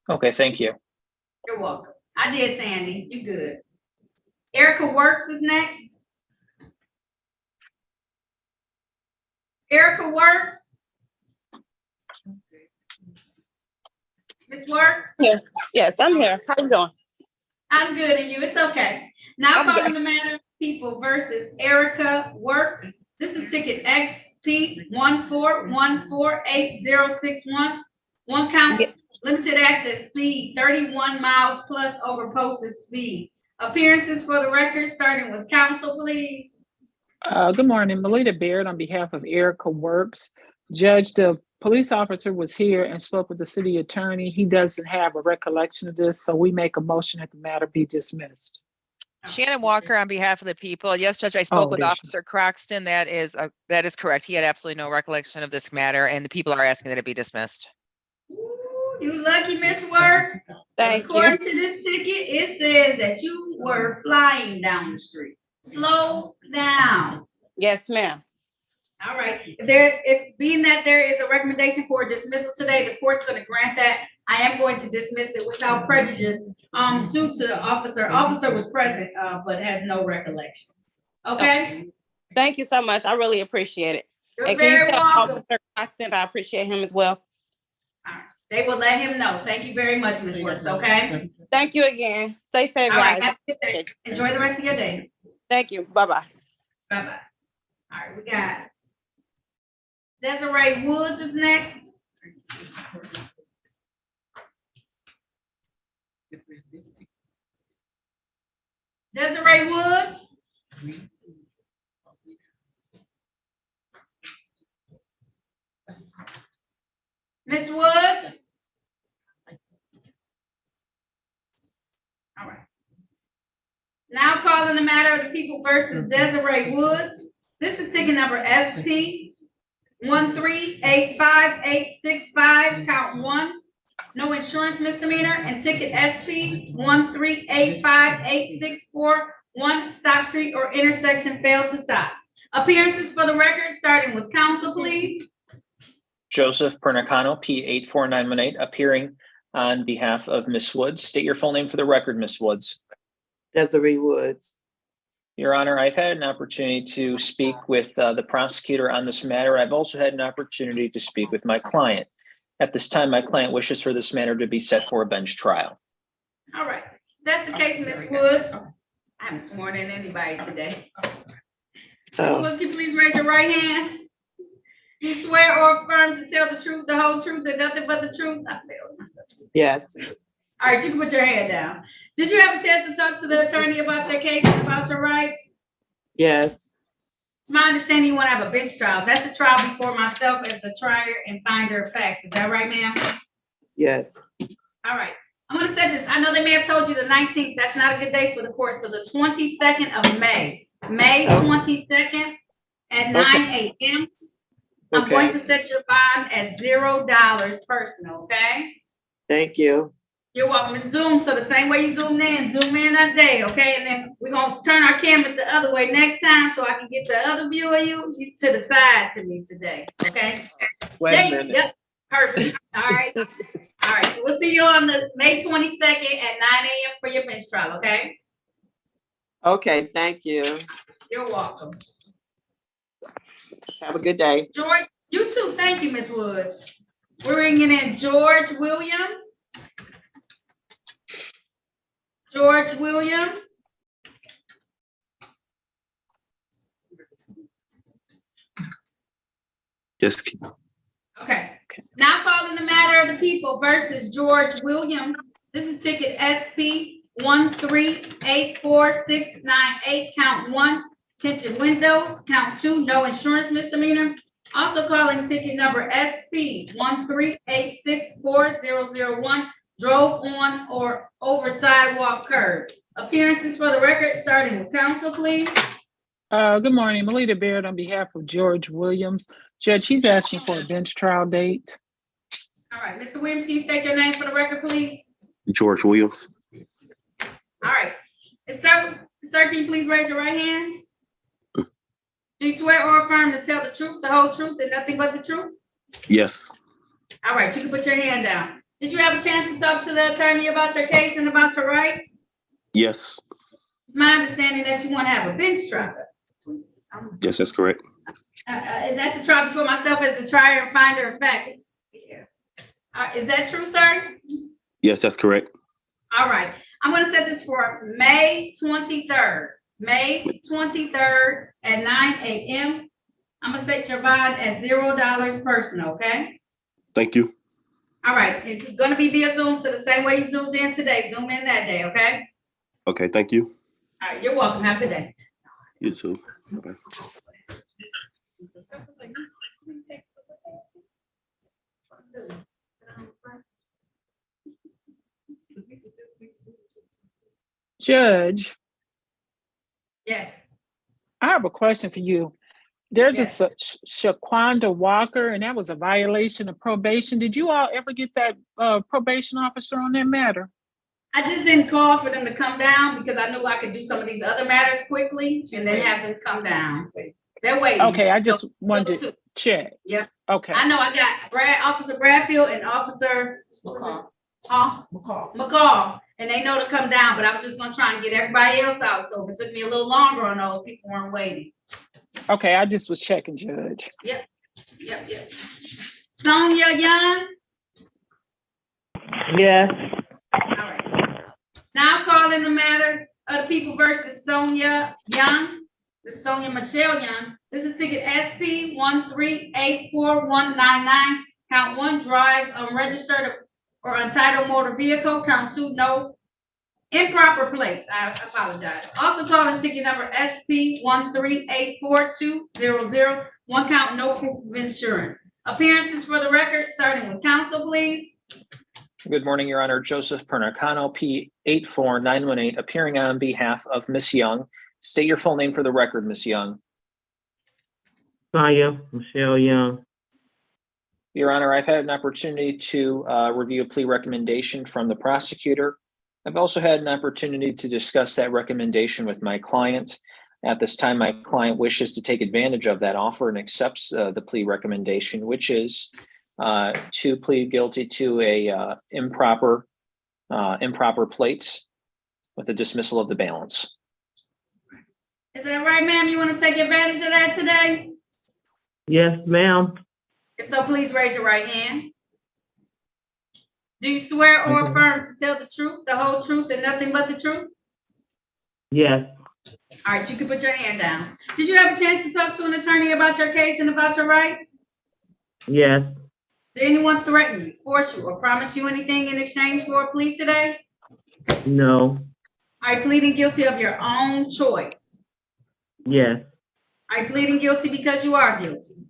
Okay, thank you. You're welcome. I did, Sandy. You good. Erica Works is next. Erica Works. Miss Works. Yes, yes, I'm here. How you doing? I'm good, and you? It's okay. Now I'm calling good. the matter of people versus Erica Works. This is ticket XP 1414861. One count, limited access speed, 31 miles plus over posted speed. Appearances for the record, starting with counsel, please. Good morning, Marlena Baird on behalf of Erica Works. Judge, the police officer was here and spoke with the city attorney. He doesn't have a recollection of this, so we make a motion that the matter be dismissed. Shannon Walker on behalf of the people. Yes, Judge, I spoke with Officer Croxton. That is correct. He had absolutely no recollection of this matter, and the people are asking that it be dismissed. You lucky, Miss Works. Thank According to this ticket, it says that you were flying down the street. Slow down. Yes, ma'am. All right. If being that there is a recommendation for dismissal today, the court's going to grant that. I am going to dismiss it without prejudice, due to the officer. Officer was present, but has no recollection. Okay. Thank you so much. I really appreciate it. You're And can you very tell welcome. Officer Croxton I appreciate him as well? All right. They will let him know. Thank you very much, Ms. Works. Okay. Thank you again. Stay safe, All right. guys. Have a good day. Enjoy the rest of your day. Thank you. Bye-bye. Bye-bye. All right, we got Desiree Woods is next. Desiree Woods. Miss Woods. All right. Now calling the matter of the people versus Desiree Woods. This is ticket number SP 1385865, count 1. No insurance misdemeanor, and ticket SP 1385864, 1 stop street or intersection failed to stop. Appearances for the record, starting with counsel, please. Joseph Pernicano, P84918, appearing on behalf of Miss Woods. State your full name for the record, Miss Woods. Desiree Woods. Your Honor, I've had an opportunity to speak with the prosecutor on this matter. I've also had an opportunity to speak with my client. At this time, my client wishes for this matter to be set for a bench trial. All right, that's the case, Ms. Woods. I haven't sworn in anybody today. Ms. Woods, can you please raise your right hand? You swear or affirm to tell the truth, the whole truth, and nothing but the truth? I failed myself. Yes. All right, you can put your hand down. Did you have a chance to talk to the attorney about your case and about your rights? Yes. It's my understanding you want to have a bench trial. That's the trial before myself as the trier and finder of facts. Is that right, ma'am? Yes. All right. I'm going to say this. I know they may have told you the 19th. That's not a good day for the court. So the 22nd of May, May 22nd at 9 a.m. I'm going to set your bond at $0 personal, okay? Thank you. You're welcome. It's Zoom, so the same way you zoomed in, zoom in that day, okay? And then we're gonna turn our cameras the other way next time so I can get the other view of you to the side to me today, okay? Wait a minute. Yep, perfect. All right. All right. We'll see you on the May 22nd at 9 a.m. for your bench trial, okay? Okay, thank you. You're welcome. Have a good day. George, you too. Thank you, Ms. Woods. We're bringing in George Williams. George Williams. Yes. Okay. Now calling the matter of the people versus George Williams. This is ticket SP 1384698, count 1, tinted windows, count 2, no insurance misdemeanor. Also calling ticket number SP 1386401, drove on or over sidewalk curb. Appearances for the record, starting with counsel, please. Good morning, Melita Baird on behalf of George Williams. Judge, he's asking for a bench trial date. All right, Mr. Williams, can you state your name for the record, please? George Williams. All right. Sir, can you please raise your right hand? Do you swear or affirm to tell the truth, the whole truth, and nothing but the truth? Yes. All right, you can put your hand down. Did you have a chance to talk to the attorney about your case and about your rights? Yes. It's my understanding that you want to have a bench trial. Yes, that's correct. That's a trial before myself as the trier and finder of facts. Is that true, sir? Yes, that's correct. All right. I'm going to set this for May 23rd. May 23rd at 9 a.m. I'm going to set your bond at $0 personal, okay? Thank you. All right. It's going to be via Zoom, so the same way you zoomed in today, zoom in that day, okay? Okay, thank you. All right. You're welcome. Have a good day. You too. Bye-bye. Judge, Yes. I have a question for you. There's Yes. a Shaquanda Walker, and that was a violation of probation. Did you all ever get that probation officer on that matter? I just didn't call for them to come down because I knew I could do some of these other matters quickly and then have them come down. They're waiting. Okay, I just wanted to check. Yep. Okay. I know I got Officer Bradfield and Officer McCall, and they know to come down, but I was just gonna try and get everybody else out. So if it took me a little longer on those, people weren't waiting. Okay, I just was checking, Judge. Yep. Sonia Young. Yes. All right. Now I'm calling the matter of the people versus Sonia Young. This is Sonia Michelle Young. This is ticket SP 1384199. Count 1, drive unregistered or untitled motor vehicle. Count 2, no improper plates. I apologize. Also calling ticket number SP 1384200. 1 count, no proof of insurance. Appearances for the record, starting with counsel, please. Good morning, Your Honor. Joseph Pernacano, P84918, appearing on behalf of Miss Young. State your full name for the record, Miss Young. Sonia Michelle Young. Your Honor, I've had an opportunity to review a plea recommendation from the prosecutor. I've also had an opportunity to discuss that recommendation with my client. At this time, my client wishes to take advantage of that offer and accepts the plea recommendation, which is to plead guilty to a improper plates with the dismissal of the balance. Is that right, ma'am? You want to take advantage of that today? Yes, ma'am. If so, please raise your right hand. Do you swear or affirm to tell the truth, the whole truth, and nothing but the truth? Yes. All right, you can put your hand down. Did you have a chance to talk to an attorney about your case and about your rights? Yes. Did anyone threaten you, force you, or promise you anything in exchange for a plea today? No. Are you pleading guilty of your own choice? Yes. Are you pleading guilty because you are guilty?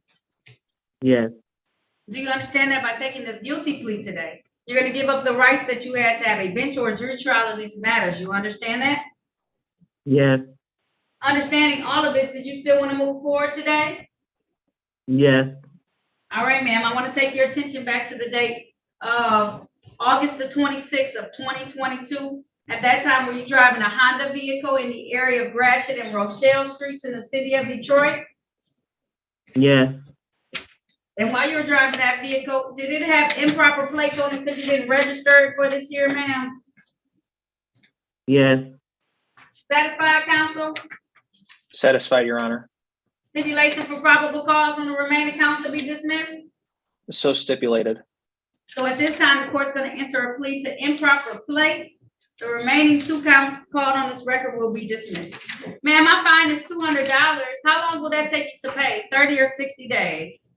Yes. Do you understand that by taking this guilty plea today, you're going to give up the rights that you had to have a bench or a jury trial in these matters? You understand that? Yes. Understanding all of this, did you still want to move forward today? Yes. All right, ma'am. I want to take your attention back to the date of August the 26th of 2022. At that time, were you driving a Honda vehicle in the area of Gratiot and Rochelle Streets in the city of Detroit? Yes. And while you were driving that vehicle, did it have improper plates on it because you didn't register it for this year, ma'am? Yes. Satisfied, counsel? Satisfied, Your Honor. Stipulation for probable cause on the remaining counts to be dismissed? So stipulated. So at this time, the court's going to enter a plea to improper plates. The remaining 2 counts called on this record will be dismissed. Ma'am, my fine is $200. How long will that take you to pay? 30 or 60 days?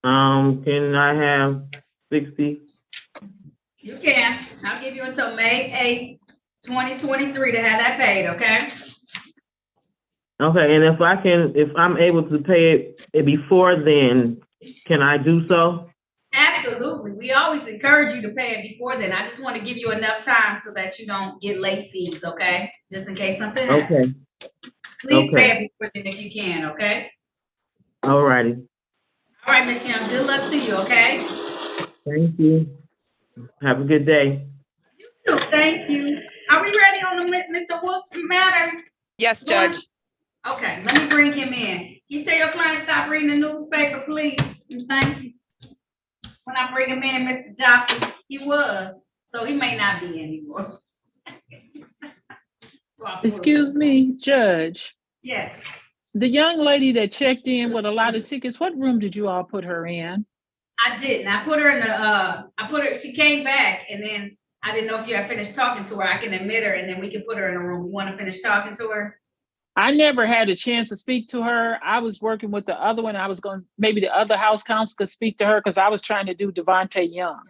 Can I have 60? You can. I'll give you until May 8th, 2023 to have that paid, okay? Okay, and if I'm able to pay it before then, can I do so? Absolutely. Absolutely. We always encourage you to pay it before then. I just want to give you enough time so that you don't get late fees, okay? Just in case something happens. Okay, Please pay okay, it before then if you can, okay? all righty. All right, Miss Young, good luck to you, okay? Thank you. Have a good day. Thank you. Are we ready on the Mr. Wolf's matter? Yes, Judge. Okay, let me bring him in. You tell your client stop reading the newspaper, please. And thank you. When I bring him in, Mr. Joplin, he was, so he may not be anymore. Excuse me, Judge. Yes. The young lady that checked in with a lot of tickets, what room did you all put her in? I didn't. I put her in the, she came back and then I didn't know if you had finished talking to her. I can admit her and then we can put her in a room. You want to finish talking to her? I never had a chance to speak to her. I was working with the other one. I was going, maybe the other house counsel could speak to her because I was trying to do Devontae Young.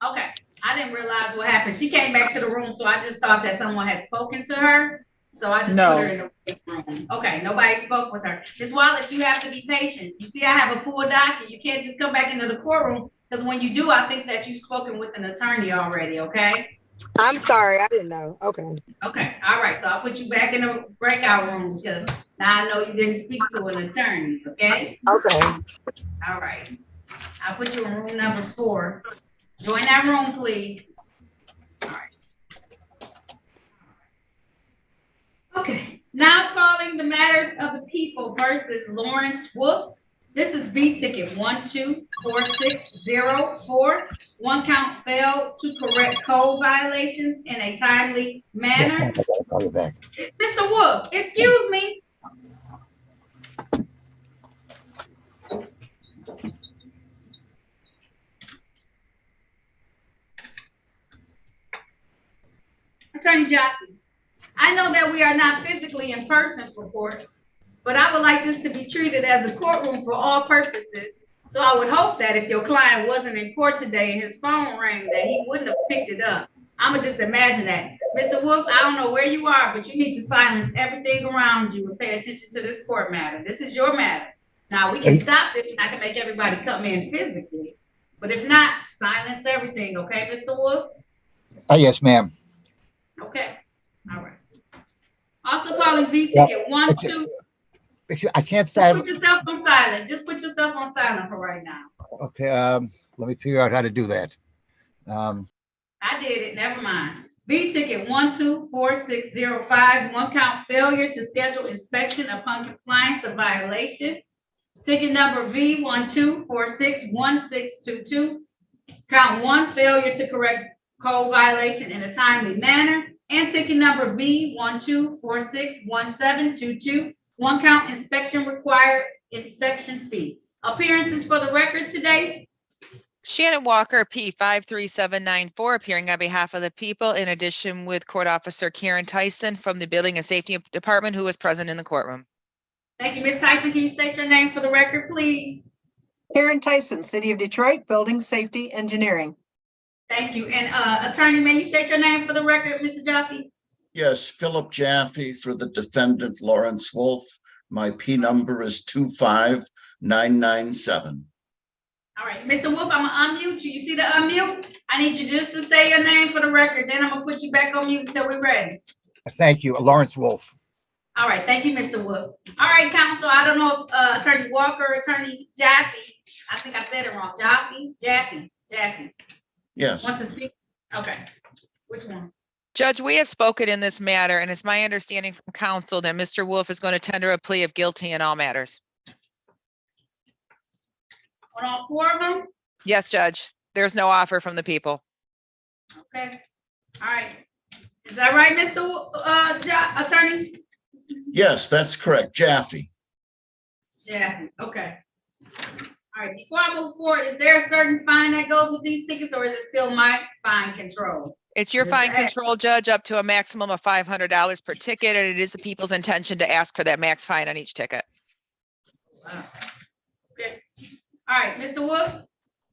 Okay. I didn't realize what happened. She came back to the room, so I just thought that someone had spoken to her. So I just put her in the room. Okay, nobody spoke with her. Ms. Wallace, you have to be patient. You see, I have a full docket. You can't just come back into the courtroom because when you do, I think that you've spoken with an attorney already, okay? I'm sorry, I didn't know. Okay. Okay, all right. So I'll put you back in the breakout room because now I know you didn't speak to an attorney, okay? Okay. All right. I'll put you in room number 4. Join that room, please. All right. Okay, now calling the matters of the people versus Lawrence Wolf. This is B ticket 124604. One count failed to correct code violations in a timely manner. I gotta call you back. Mr. Wolf, excuse me. Attorney Johnson, I know that we are not physically in person for court, but I would like this to be treated as a courtroom for all purposes. So I would hope that if your client wasn't in court today and his phone rang, that he wouldn't have picked it up. I'ma just imagine that. Mr. Wolf, I don't know where you are, but you need to silence everything around you and pay attention to this court matter. This is your matter. Now we can stop this and I can make everybody come in physically, but if not, silence everything, okay, Mr. Wolf? Yes, ma'am. Okay, all right. Also calling V ticket 12. I can't Just say. put yourself on silent. Just put yourself on silent for right now. Okay, let me figure out how to do that. I did it, never mind. B ticket 124605, one count failure to schedule inspection upon compliance of violation. Ticket number V12461622, count 1, failure to correct code violation in a timely manner. And ticket number V12461722, one count inspection required, inspection fee. Appearances for the record today. Shannon Walker, P 53794, appearing on behalf of the people, in addition with Court Officer Karen Tyson from the Building and Safety Department, who was present in the courtroom. Thank you, Ms. Tyson. Can you state your name for the record, please? Karen Tyson, City of Detroit, Building Safety Engineering. Thank you. And attorney, may you state your name for the record, Mr. Jaffe? Yes, Philip Jaffe for the defendant Lawrence Wolf. My P number is 25997. All right, Mr. Wolf, I'm gonna unmute you. You see the unmute? I need you just to say your name for the record. Then I'm gonna put you back on mute until we're ready. Thank you, Lawrence Wolf. All right, thank you, Mr. Wolf. All right, counsel, I don't know if Attorney Walker, Attorney Jaffe, I think I said it wrong. Jaffe. Yes. Wants to speak? Okay, which one? Judge, we have spoken in this matter, and it's my understanding from counsel that Mr. Wolf is going to tender a plea of guilty in all matters. On all 4 of them? Yes, Judge. There's no offer from the people. Okay, all right. Is that right, Mr. Attorney? Yes, that's correct. Jaffe. Jaffe, okay. All right, before I move forward, is there a certain fine that goes with these tickets or is it still my fine control? It's your fine control, Judge, up to a maximum of $500 per ticket, and it is the people's intention to ask for that max fine on each ticket. Wow. Okay. All right, Mr. Wolf,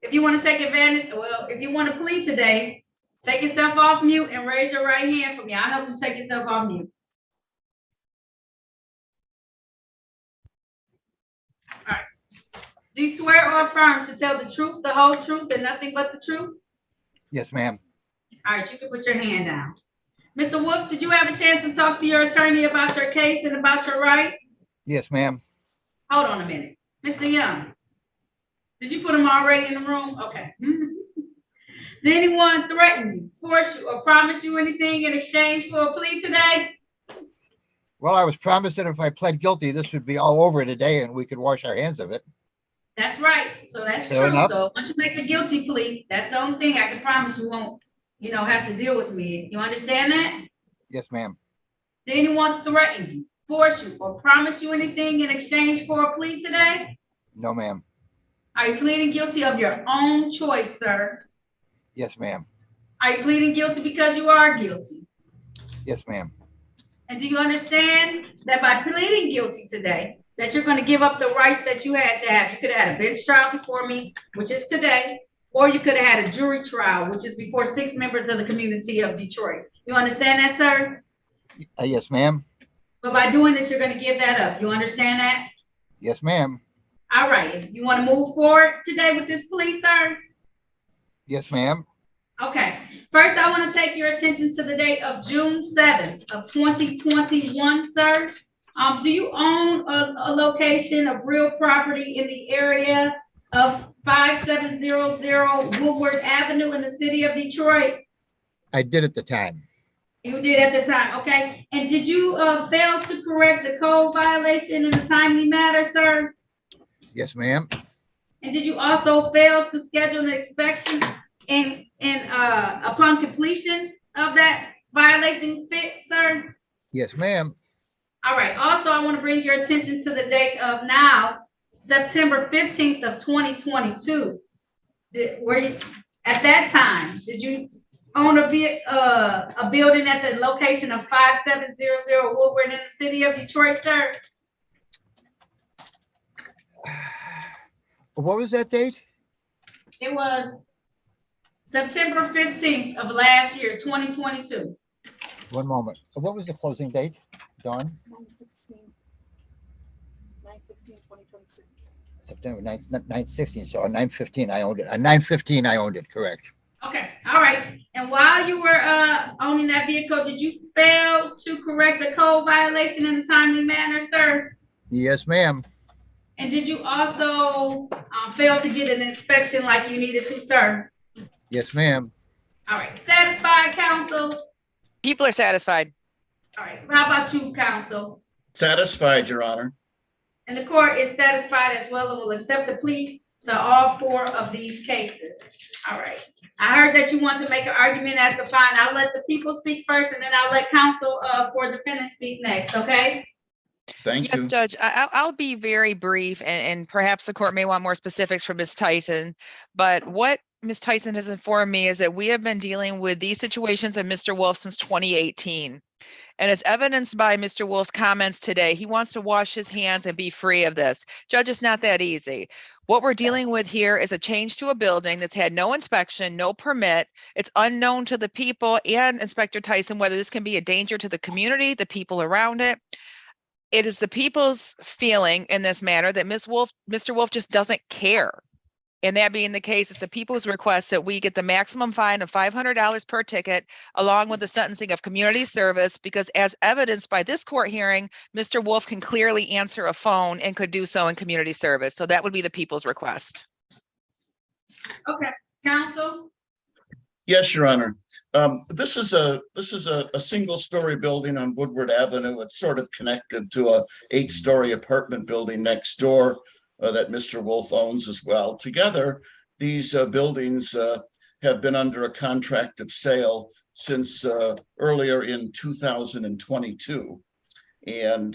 if you want to take advantage, well, if you want to plead today, take yourself off mute and raise your right hand for me. I'll help you take yourself off mute. All right. Do you swear or affirm to tell the truth, the whole truth, and nothing but the truth? Yes, ma'am. All right, you can put your hand down. Mr. Wolf, did you have a chance to talk to your attorney about your case and about your rights? Yes, ma'am. Hold on a minute. Mr. Young, did you put him already in the room? Okay. Did anyone threaten you, force you, or promise you anything in exchange for a plea today? Well, I was promised that if I pled guilty, this would be all over today and we could wash our hands of it. That's right. So that's Fair true. enough. So once you make a guilty plea, that's the only thing I can promise you won't, have to deal with me. You understand that? Yes, ma'am. Did anyone threaten you, force you, or promise you anything in exchange for a plea today? No, ma'am. Are you pleading guilty of your own choice, sir? Yes, ma'am. Are you pleading guilty because you are guilty? Yes, ma'am. And do you understand that by pleading guilty today, that you're going to give up the rights that you had to have? You could have had a bench trial before me, which is today, or you could have had a jury trial, which is before 6 members of the community of Detroit. You understand that, sir? Yes, ma'am. But by doing this, you're going to give that up. You understand that? Yes, ma'am. All right. You want to move forward today with this plea, sir? Yes, ma'am. Okay. First, I want to take your attention to the date of June 7th of 2021, sir. Do you own a location of real property in the area of 5700 Woodward Avenue in the city of Detroit? I did at the time. You did at the time, okay. And did you fail to correct the code violation in a timely manner, sir? Yes, ma'am. And did you also fail to schedule an inspection and upon completion of that violation fix, sir? Yes, ma'am. All right. Also, I want to bring your attention to the date of now, September 15th of 2022. Were you at that time? Did you own a building at the location of 5700 Woodward in the city of Detroit, sir? What was that date? It was September 15th of last year, 2022. One moment. What was the closing date, Dawn? 9/16/2022. September 9/16. So on 9/15, I owned it. On 9/15, I owned it. Correct. Okay. All right. And while you were owning that vehicle, did you fail to correct the code violation in a timely manner, sir? Yes, ma'am. And did you also fail to get an inspection like you needed to, sir? Yes, ma'am. All right. Satisfied, counsel? People are satisfied. All right. How about you, counsel? Satisfied, Your Honor. And the court is satisfied as well and will accept the plea to all 4 of these cases. All right. I heard that you want to make an argument as to fine. I'll let the people speak first, and then I'll let counsel for defendant speak next, okay? Thank you. Yes, Judge, I'll be very brief, and perhaps the court may want more specifics from Ms. Tyson. But what Ms. Tyson has informed me is that we have been dealing with these situations and Mr. Wolf since 2018. And as evidenced by Mr. Wolf's comments today, he wants to wash his hands and be free of this. Judge, it's not that easy. What we're dealing with here is a change to a building that's had no inspection, no permit. It's unknown to the people and Inspector Tyson whether this can be a danger to the community, the people around it. It is the people's feeling in this matter that Mr. Wolf just doesn't care. And that being the case, it's the people's request that we get the maximum fine of $500 per ticket, along with the sentencing of community service, because as evidenced by this court hearing, Mr. Wolf can clearly answer a phone and could do so in community service. So that would be the people's request. Okay, counsel? Yes, Your Honor. This is a single-story building on Woodward Avenue. It's sort of connected to a 8-story apartment building next door that Mr. Wolf owns as well. Together, these buildings have been under a contract of sale since earlier in 2022. And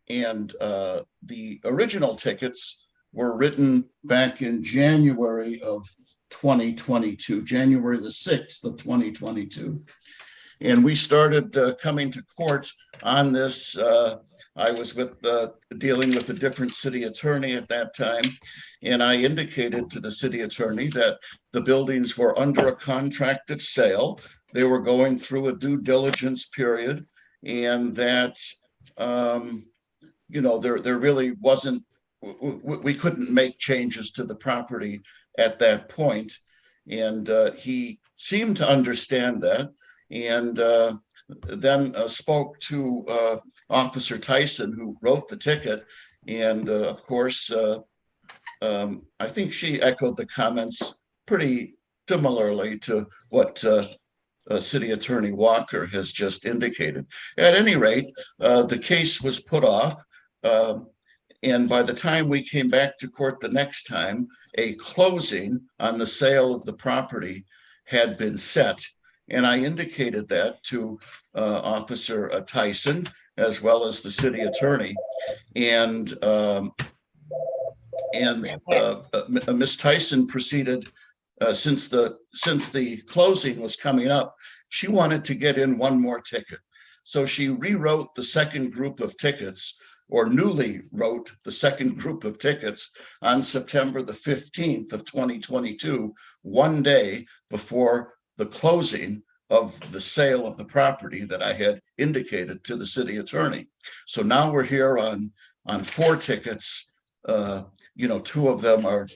the original tickets were written back in January of 2022, January the 6th of 2022. And we started coming to court on this. I was dealing with a different city attorney at that time, and I indicated to the city attorney that the buildings were under a contract of sale. They were going through a due diligence period, and that there really wasn't we couldn't make changes to the property at that point. And he seemed to understand that, and then spoke to Officer Tyson, who wrote the ticket. And of course, I think she echoed the comments pretty similarly to what City Attorney Walker has just indicated. At any rate, the case was put off. And by the time we came back to court the next time, a closing on the sale of the property had been set. And I indicated that to Officer Tyson, as well as the city attorney. And Ms. Tyson proceeded, since the closing was coming up, she wanted to get in one more ticket. So she rewrote the second group of tickets, or newly wrote the second group of tickets on September the 15th of 2022, one day before the closing of the sale of the property that I had indicated to the city attorney. So now we're here on 4 tickets. Two of them are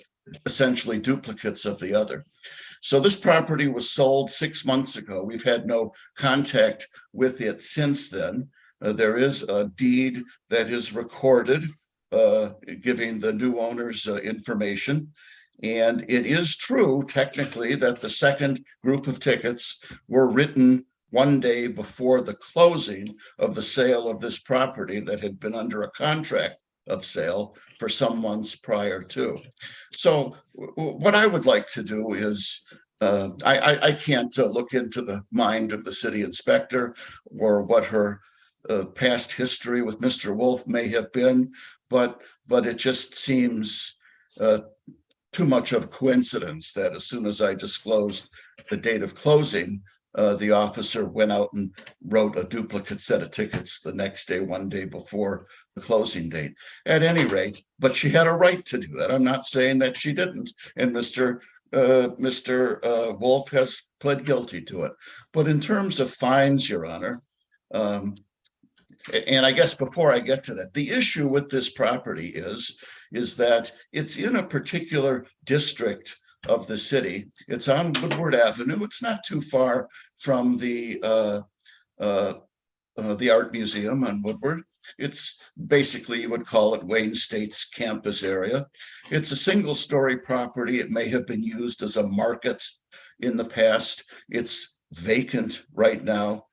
essentially duplicates of the other. So this property was sold 6 months ago. We've had no contact with it since then. There is a deed that is recorded giving the new owners information. And it is true, technically, that the second group of tickets were written one day before the closing of the sale of this property that had been under a contract of sale for some months prior to. So what I would like to do is, I can't look into the mind of the city inspector or what her past history with Mr. Wolf may have been, but it just seems too much of a coincidence that as soon as I disclosed the date of closing, the officer went out and wrote a duplicate set of tickets the next day, one day before the closing date. At any rate, but she had a right to do that. I'm not saying that she didn't. And Mr. Wolf has pled guilty to it. But in terms of fines, Your Honor, and I guess before I get to that, the issue with this property is that it's in a particular district of the city. It's on Woodward Avenue. It's not too far from the Art Museum on Woodward. It's basically, you would call it Wayne State's campus area. It's a single-story property. It may have been used as a market in the past. It's vacant right now.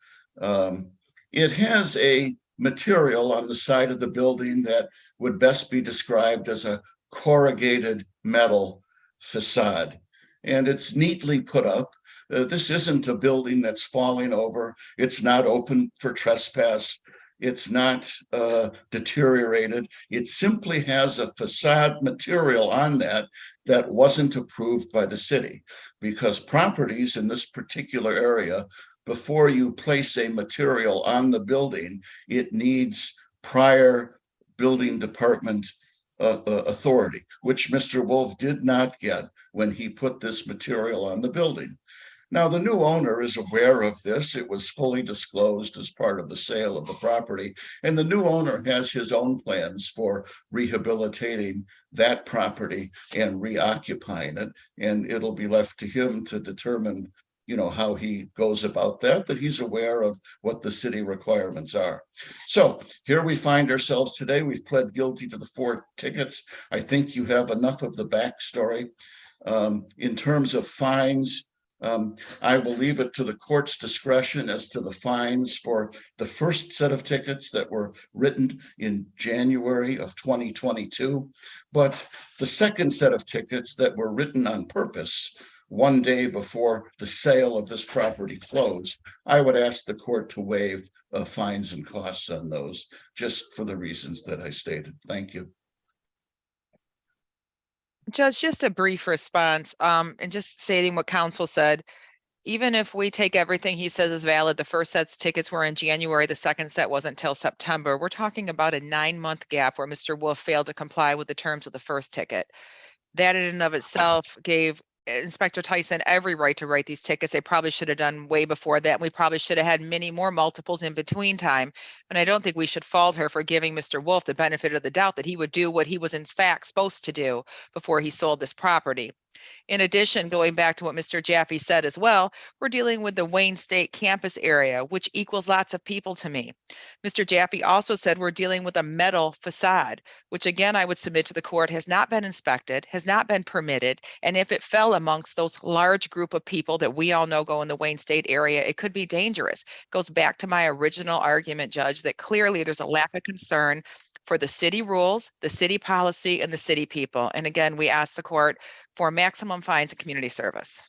It has a material on the side of the building that would best be described as a corrugated metal facade. And it's neatly put up. This isn't a building that's falling over. It's not open for trespass. It's not deteriorated. It simply has a facade material on that wasn't approved by the city, because properties in this particular area, before you place a material on the building, it needs prior building department authority, which Mr. Wolf did not get when he put this material on the building. Now, the new owner is aware of this. It was fully disclosed as part of the sale of the property, and the new owner has his own plans for rehabilitating that property and reoccupying it, and it'll be left to him to determine how he goes about that, but he's aware of what the city requirements are. So here we find ourselves today. We've pled guilty to the 4 tickets. I think you have enough of the backstory. In terms of fines, I will leave it to the court's discretion as to the fines for the first set of tickets that were written in January of 2022. But the second set of tickets that were written on purpose one day before the sale of this property closed, I would ask the court to waive fines and costs on those, just for the reasons that I stated. Thank you. Judge, just a brief response, and just stating what counsel said. Even if we take everything he says is valid, the first set's tickets were in January, the second set wasn't until September. We're talking about a 9-month gap where Mr. Wolf failed to comply with the terms of the first ticket. That in and of itself gave Inspector Tyson every right to write these tickets. They probably should have done way before that. We probably should have had many more multiples in between time. And I don't think we should fault her for giving Mr. Wolf the benefit of the doubt that he would do what he was in fact supposed to do before he sold this property. In addition, going back to what Mr. Jaffe said as well, we're dealing with the Wayne State campus area, which equals lots of people to me. Mr. Jaffe also said we're dealing with a metal facade, which again, I would submit to the court has not been inspected, has not been permitted. And if it fell amongst those large group of people that we all know go in the Wayne State area, it could be dangerous. It goes back to my original argument, Judge, that clearly there's a lack of concern for the city rules, the city policy, and the city people. And again, we ask the court for maximum fines and community service.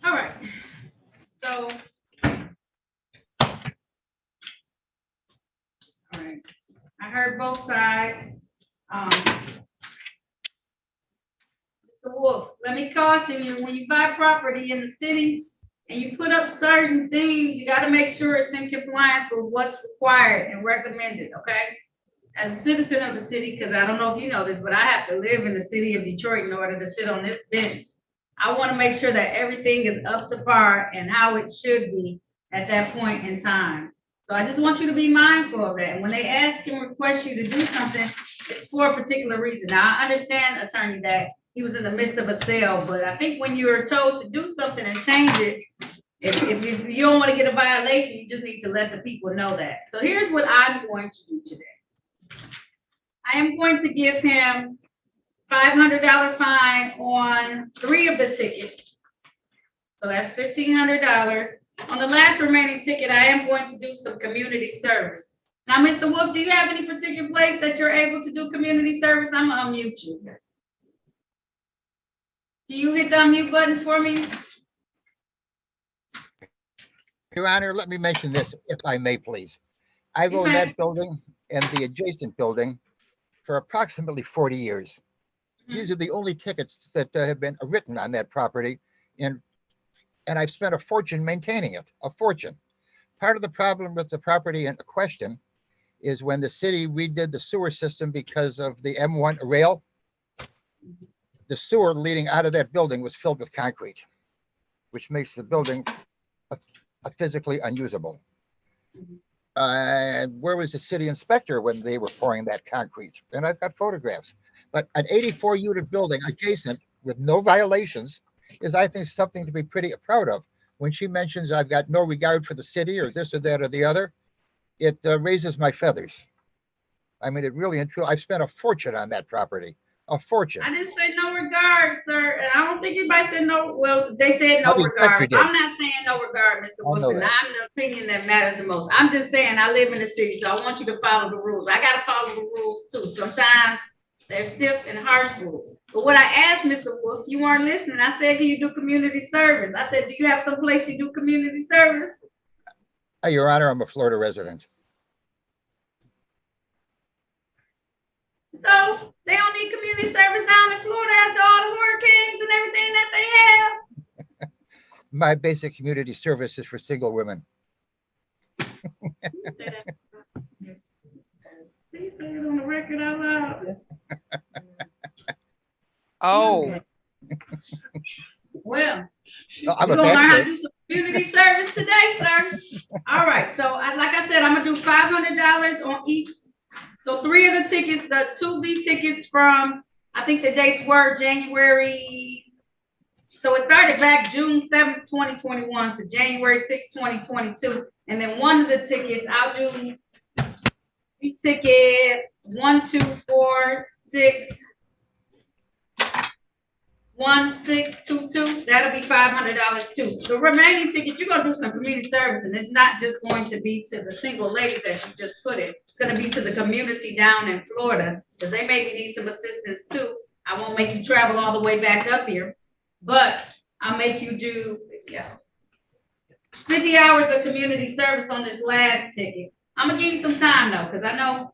All right. So, all right. I heard both sides. Mr. Wolf, let me caution you, when you buy property in the city and you put up certain things, you got to make sure it's in compliance with what's required and recommended, okay? As a citizen of the city, because I don't know if you know this, but I have to live in the city of Detroit in order to sit on this bench. I want to make sure that everything is up to par and how it should be at that point in time. So I just want you to be mindful of that. When they ask and request you to do something, it's for a particular reason. Now, I understand, attorney, that he was in the midst of a sale, but I think when you're told to do something and change it, if you don't want to get a violation, you just need to let the people know that. So here's what I'm going to do today. I am going to give him $500 fine on 3 of the tickets. So that's $1,500. On the last remaining ticket, I am going to do some community service. Now, Mr. Wolf, do you have any particular place that you're able to do community service? I'm gonna unmute you. Can you hit the unmute button for me? Your Honor, let me mention this, if I may, please. I've owned that building and the adjacent building for approximately 40 years. These are the only tickets that have been written on that property, and I've spent a fortune maintaining it, a fortune. Part of the problem with the property in question is when the city redid the sewer system because of the M1 rail, the sewer leading out of that building was filled with concrete, which makes the building physically unusable. Where was the city inspector when they were pouring that concrete? And I've got photographs. But an 84-unit building adjacent with no violations is, I think, something to be pretty proud of. When she mentions I've got no regard for the city or this or that or the other, it raises my feathers. I mean, it really and truly, I've spent a fortune on that property, a fortune. I didn't say no regard, sir. And I don't think anybody said no. Well, they said no regard. I'm not saying no regard, Mr. Wolf, and I'm the opinion that matters the most. I'm just saying I live in the city, so I want you to follow the rules. I got to follow the rules too. Sometimes they're stiff and harsh rules. But what I asked Mr. Wolf, you weren't listening. I said, do you do community service? I said, do you have some place you do community service? Your Honor, I'm a Florida resident. So they don't need community service down in Florida after all the hurricanes and everything that they have. My basic community service is for single women. Please say it on the record out loud. Oh. Well, no, we're gonna learn how to do some community service today, sir. All right, so like I said, I'm gonna do $500 on each. So 3 of the tickets, the 2B tickets from, I think the dates were January. So it started back June 7th, 2021 to January 6th, 2022. And then one of the tickets, I'll do ticket 1, 2, 4, 6, 1622. That'll be $500 too. The remaining tickets, you're gonna do some community service, and it's not just going to be to the single ladies as you just put it. It's gonna be to the community down in Florida, because they maybe need some assistance too. I won't make you travel all the way back up here, but I'll make you do 50 hours of community service on this last ticket. I'm gonna give you some time though, because I know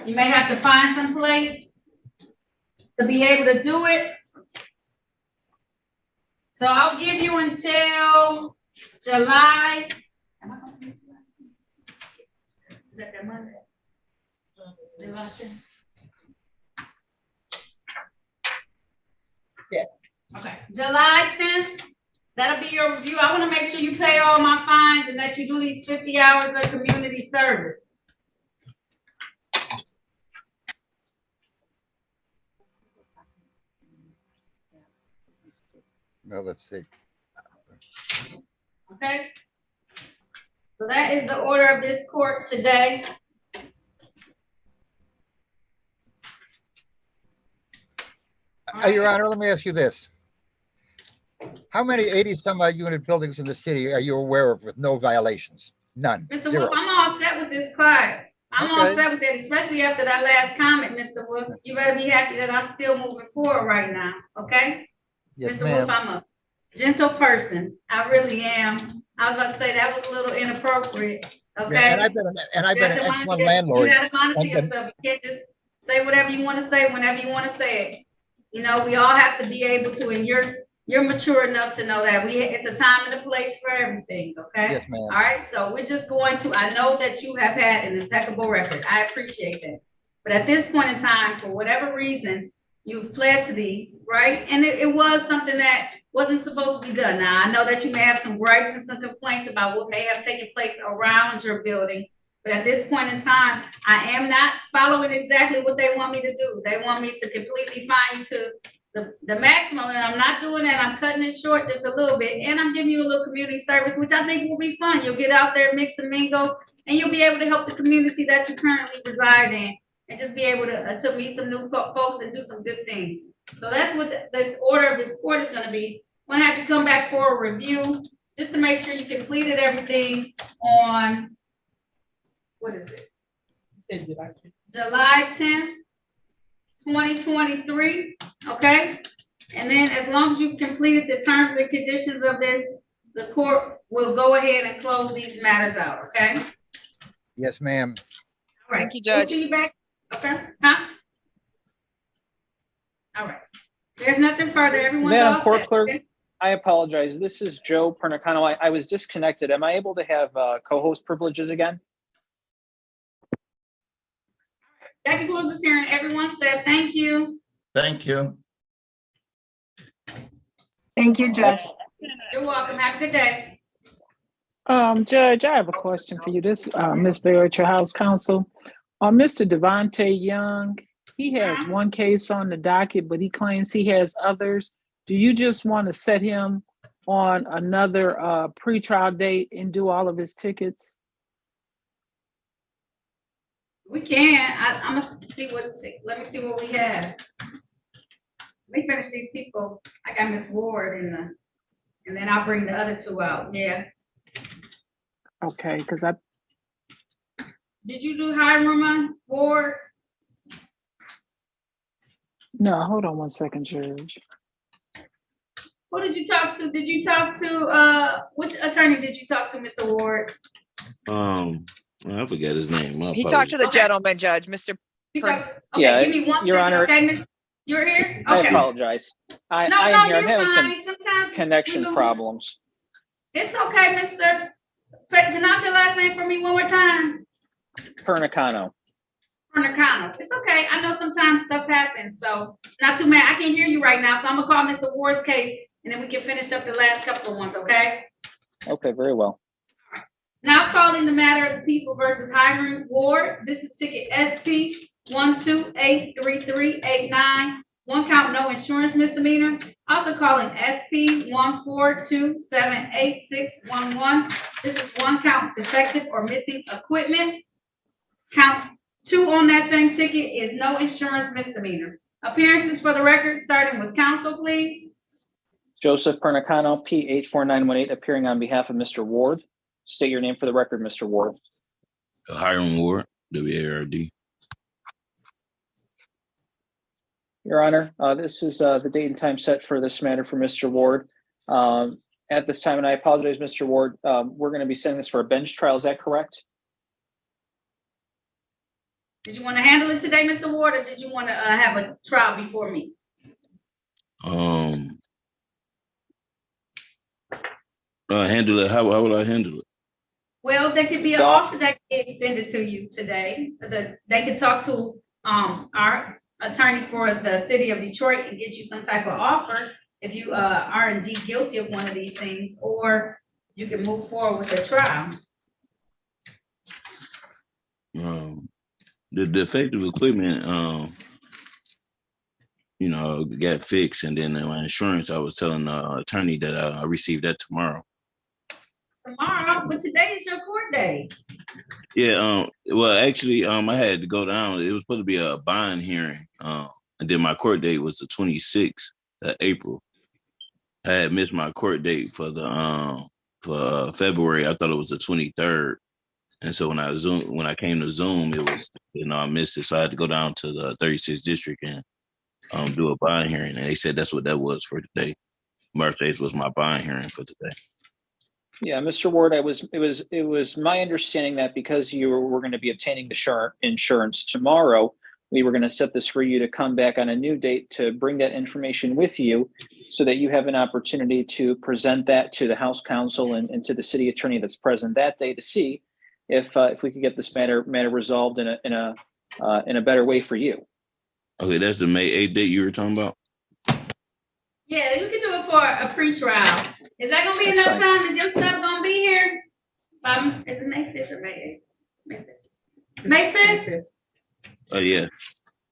you may have to find some place to be able to do it. So I'll give you until July. Is that Monday? July 10th. Yes. Okay, July 10th, that'll be your review. I want to make sure you pay all my fines and that you do these 50 hours of community service. No, let's see. Okay. So that is the order of this court today. Your Honor, let me ask you this. How many 80 some odd unit buildings in the city are you aware of with no violations? None. Mr. Zero. Wolf, I'm all set with this client. I'm all Okay. set with that, especially after that last comment, Mr. Wolf. You better be happy that I'm still moving forward right now, okay? Yes, Mr. Wolf, ma'am. I'm a gentle person. I really am. I was about to say that was a little inappropriate, okay? Yeah, and I've been an excellent landlord. You gotta monitor And- yourself. You can't just say whatever you want to say whenever you want to say it. You know, we all have to be able to, and you're mature enough to know that it's a time and a place for everything, okay? Yes, ma'am. All right, so we're just going to, I know that you have had an impeccable record. I appreciate that. But at this point in time, for whatever reason, you've pled to these, right? And it was something that wasn't supposed to be done. Now, I know that you may have some gripes and some complaints about what may have taken place around your building. But at this point in time, I am not following exactly what they want me to do. They want me to completely fine you to the maximum, and I'm not doing that. I'm cutting it short just a little bit, and I'm giving you a little community service, which I think will be fun. You'll get out there, mix and mingle, and you'll be able to help the community that you currently reside in, and just be able to meet some new folks and do some good things. So that's what the order of this court is going to be. I'm going to have to come back for a review just to make sure you completed everything on, what is it? July 10th, 2023, okay? And then as long as you've completed the terms and conditions of this, the court will go ahead and close these matters out, okay? Yes, ma'am. All right. Thank you, Judge. We'll see you back, okay? Huh? All right. There's nothing further. Everyone's Madam all Court set. Clerk, Okay? I apologize. This is Joe Pernicano. I was disconnected. Am I able to have co-host privileges again? That concludes this hearing. Everyone said thank you. Thank you. Thank you, Judge. You're welcome. Have a good day. Judge, I have a question for you. This, Ms. Barrett, your House Counsel. Mr. Devontae Young, he has one case on the docket, but he claims he has others. Do you just want to set him on another pretrial date and do all of his tickets? We can. I'm gonna see let me see what we have. Let me finish these people. I got Miss Ward and then I'll bring the other two out. Yeah. Okay, because Did you do Hiram Ward? no, hold on one second, Judge. Who did you talk to? Did you talk to which attorney did you talk to, Mr. Ward? I forget his name. He talked to the gentleman, Judge, Mr. Okay, Yeah, give me 1 Your second. Honor. Okay, Miss, you're here? I Okay. apologize. I'm No, here. I'm you're having some fine. Sometimes we connection lose. problems. It's okay, Mr. Pronounce your last name for me one more time. Pernicano. Pernicano. It's okay. I know sometimes stuff happens, so not too mad. I can hear you right now, so I'm gonna call Mr. Ward's case, and then we can finish up the last couple of ones, okay? Okay, very well. Now calling the matter of the people versus Hiram Ward. This is ticket SP 1283389. One count, no insurance misdemeanor. Also calling SP 142786611. This is one count defective or missing equipment. Count 2 on that same ticket is no insurance misdemeanor. Appearances for the record, starting with counsel, please. Joseph Pernicano, P84918, appearing on behalf of Mr. Ward. State your name for the record, Mr. Ward. Hiram Ward, WARD. Your Honor, this is the date and time set for this matter for Mr. Ward. At this time, and I apologize, Mr. Ward, we're going to be sending this for a bench trial. Is that correct? Did you want to handle it today, Mr. Ward, or did you want to have a trial before me? Handle it. How will I handle it? Well, there could be an offer that can be extended to you today. They could talk to our attorney for the city of Detroit and get you some type of offer if you are indeed guilty of one of these things, or you can move forward with the trial. The defective equipment, got fixed, and then my insurance, I was telling the attorney that I received that tomorrow. Tomorrow, but today is your court day. Yeah, well, actually, I had to go down. It was supposed to be a bond hearing, and then my court date was the 26th of April. I had missed my court date for the for February. I thought it was the 23rd, and so when I came to Zoom, it was I missed it, so I had to go down to the 36th district and do a bond hearing, and they said that's what that was for today. March 8th was my bond hearing for today. Yeah, Mr. Ward, it was my understanding that because you were going to be obtaining the insurance tomorrow, we were going to set this for you to come back on a new date to bring that information with you so that you have an opportunity to present that to the House Counsel and to the city attorney that's present that day to see if we could get this matter resolved in a better way for you. Okay, that's the May 8th date you were talking about? Yeah, you can do it for a pre-trial. Is that gonna be That's enough fine. time? Is your stuff gonna be here? Is it May 5th or May 8th? May 5th? Yeah.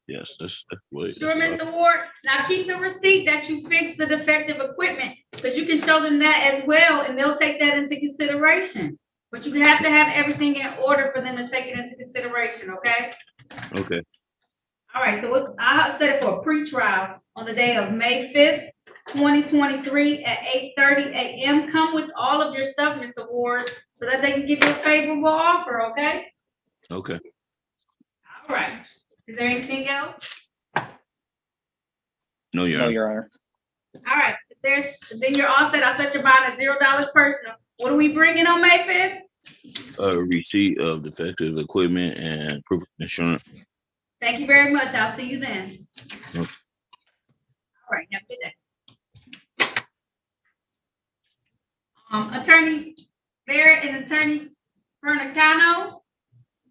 Yes, that's what. Sure, Mr. Ward. Now keep the receipt that you fixed the defective equipment, because you can show them that as well, and they'll take that into consideration. But you have to have everything in order for them to take it into consideration, okay? Okay. All right, so I'll set it for a pre-trial on the day of May 5th, 2023 at 8:30 a.m. Come with all of your stuff, Mr. Ward, so that they can give you a favorable offer, okay? Okay. All right. Is there anything else? No, Your No, Honor. Your Honor. All right. Then you're all set. I set your bond at $0 personal. What are we bringing on May 5th? A receipt of defective equipment and proof of insurance. Thank you very much. I'll see you then. Okay. All right. Have a good day. Attorney Barrett and Attorney Fernicano,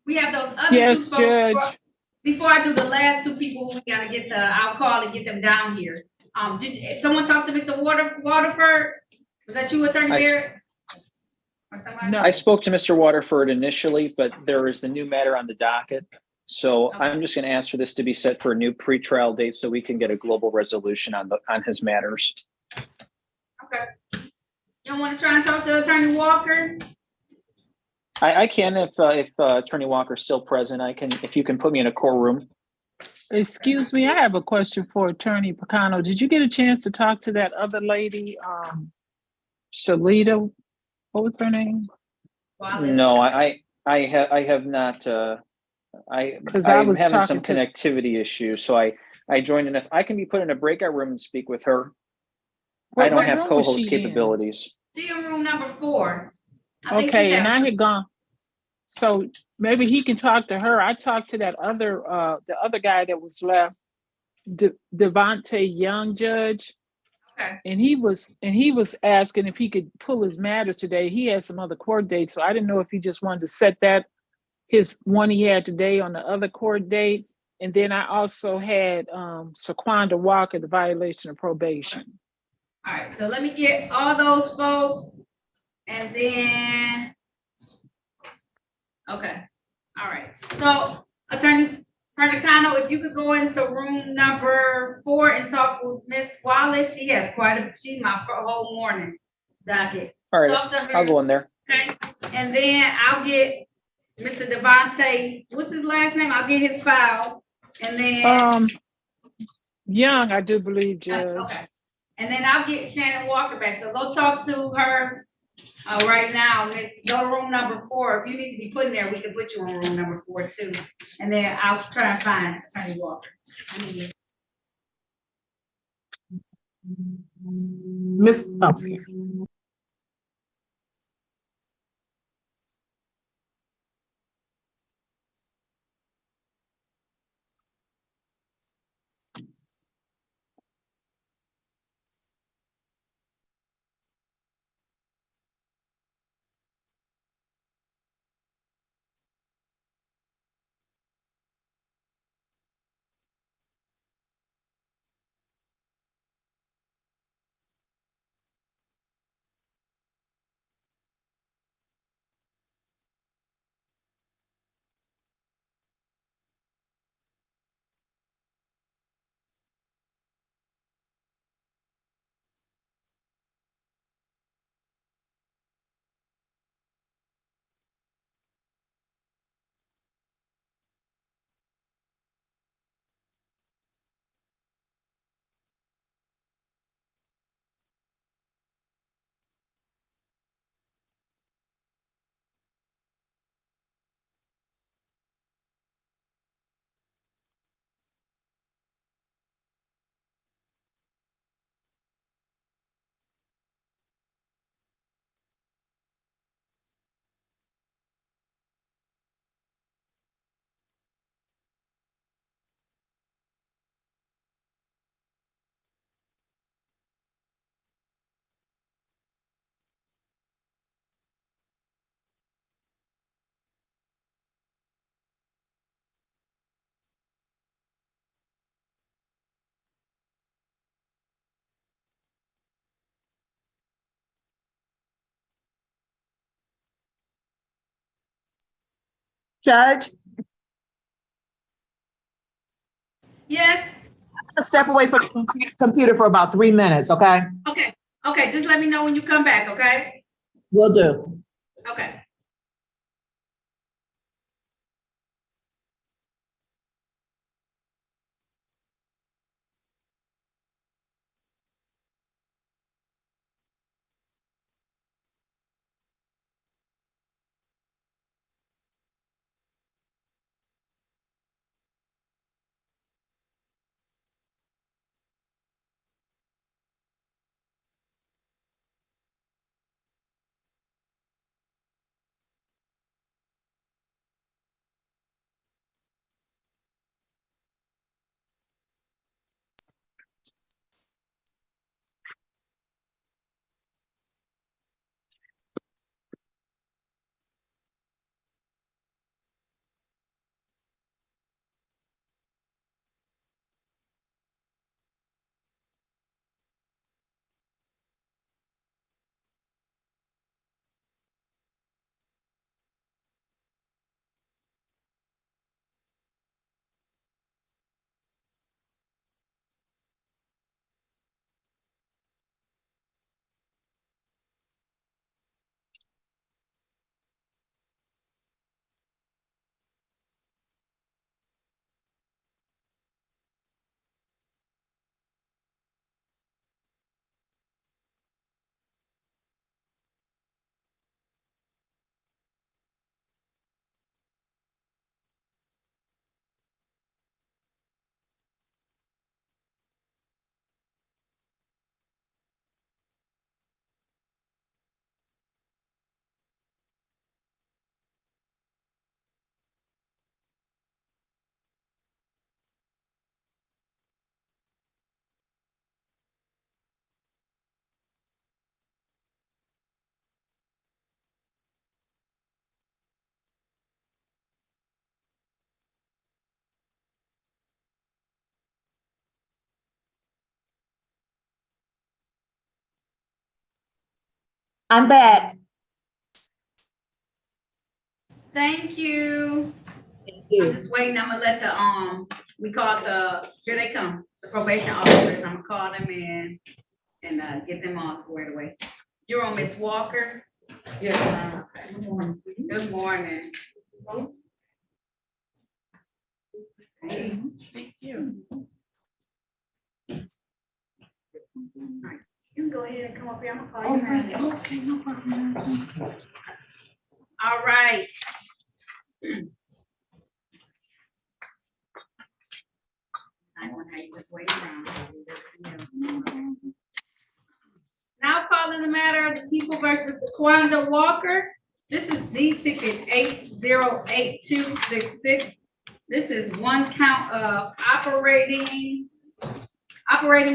we have those other Yes, two folks. Judge. Before I do the last two people, we gotta get I'll call and get them down here. Did someone talk to Mr. Waterford? Was that you, Attorney Barrett? Or somebody? No. I spoke to Mr. Waterford initially, but there is the new matter on the docket. So I'm just going to ask for this to be set for a new pretrial date so we can get a global resolution on his matters. Okay. You don't want to try and talk to Attorney Walker? I can if Attorney Walker's still present. I can if you can put me in a courtroom. Excuse me, I have a question for Attorney Picano. Did you get a chance to talk to that other lady, Shalita? What was her name? No, I have not. I'm was having some talking to- connectivity issues, so I joined in. If I can be put in a breakout room and speak with her, What I don't room have was co-host she in? capabilities. See in room number 4. I think Okay, she's and at- I had gone. So maybe he can talk to her. I talked to that other, the other guy that was left, Devontae Young, Judge. Okay. And he was asking if he could pull his matters today. He had some other court dates, so I didn't know if he just wanted to set that his one he had today on the other court date. And then I also had Saquonda Walker, the violation of probation. All right, so let me get all those folks, and then, okay, all right. So Attorney Pernicano, if you could go into room number 4 and talk with Miss Wallace. She has she's my whole morning docket. All right, Talk to her. I'll go in there. Okay, and then I'll get Mr. Devontae, what's his last name? I'll get his file, and then. Young, I do believe, Judge. Okay. And then I'll get Shannon Walker back. So go talk to her right now. Miss, go to room number 4. If you need to be put in there, we can put you in room number 4 too. And then I'll try and find Attorney Walker. Miss, Judge, Yes, step away from the computer for about 3 minutes, okay? okay, okay, just let me know when you come back, okay? Will do. Okay. I'm back. Thank you. Thank you. I'm just waiting. I'm gonna let we call it here they come, the probation officers. I'm gonna call them in and get them all squared away. You're on Miss Walker? Yes, ma'am. Okay. Good morning. Good morning. Thank you. All right. You can go ahead and come up here. I'm gonna call you now. Okay, no problem. All right. I want how you just wait around. Now calling the matter of the people versus Taquanda Walker. This is Z ticket 808266. This is one count of operating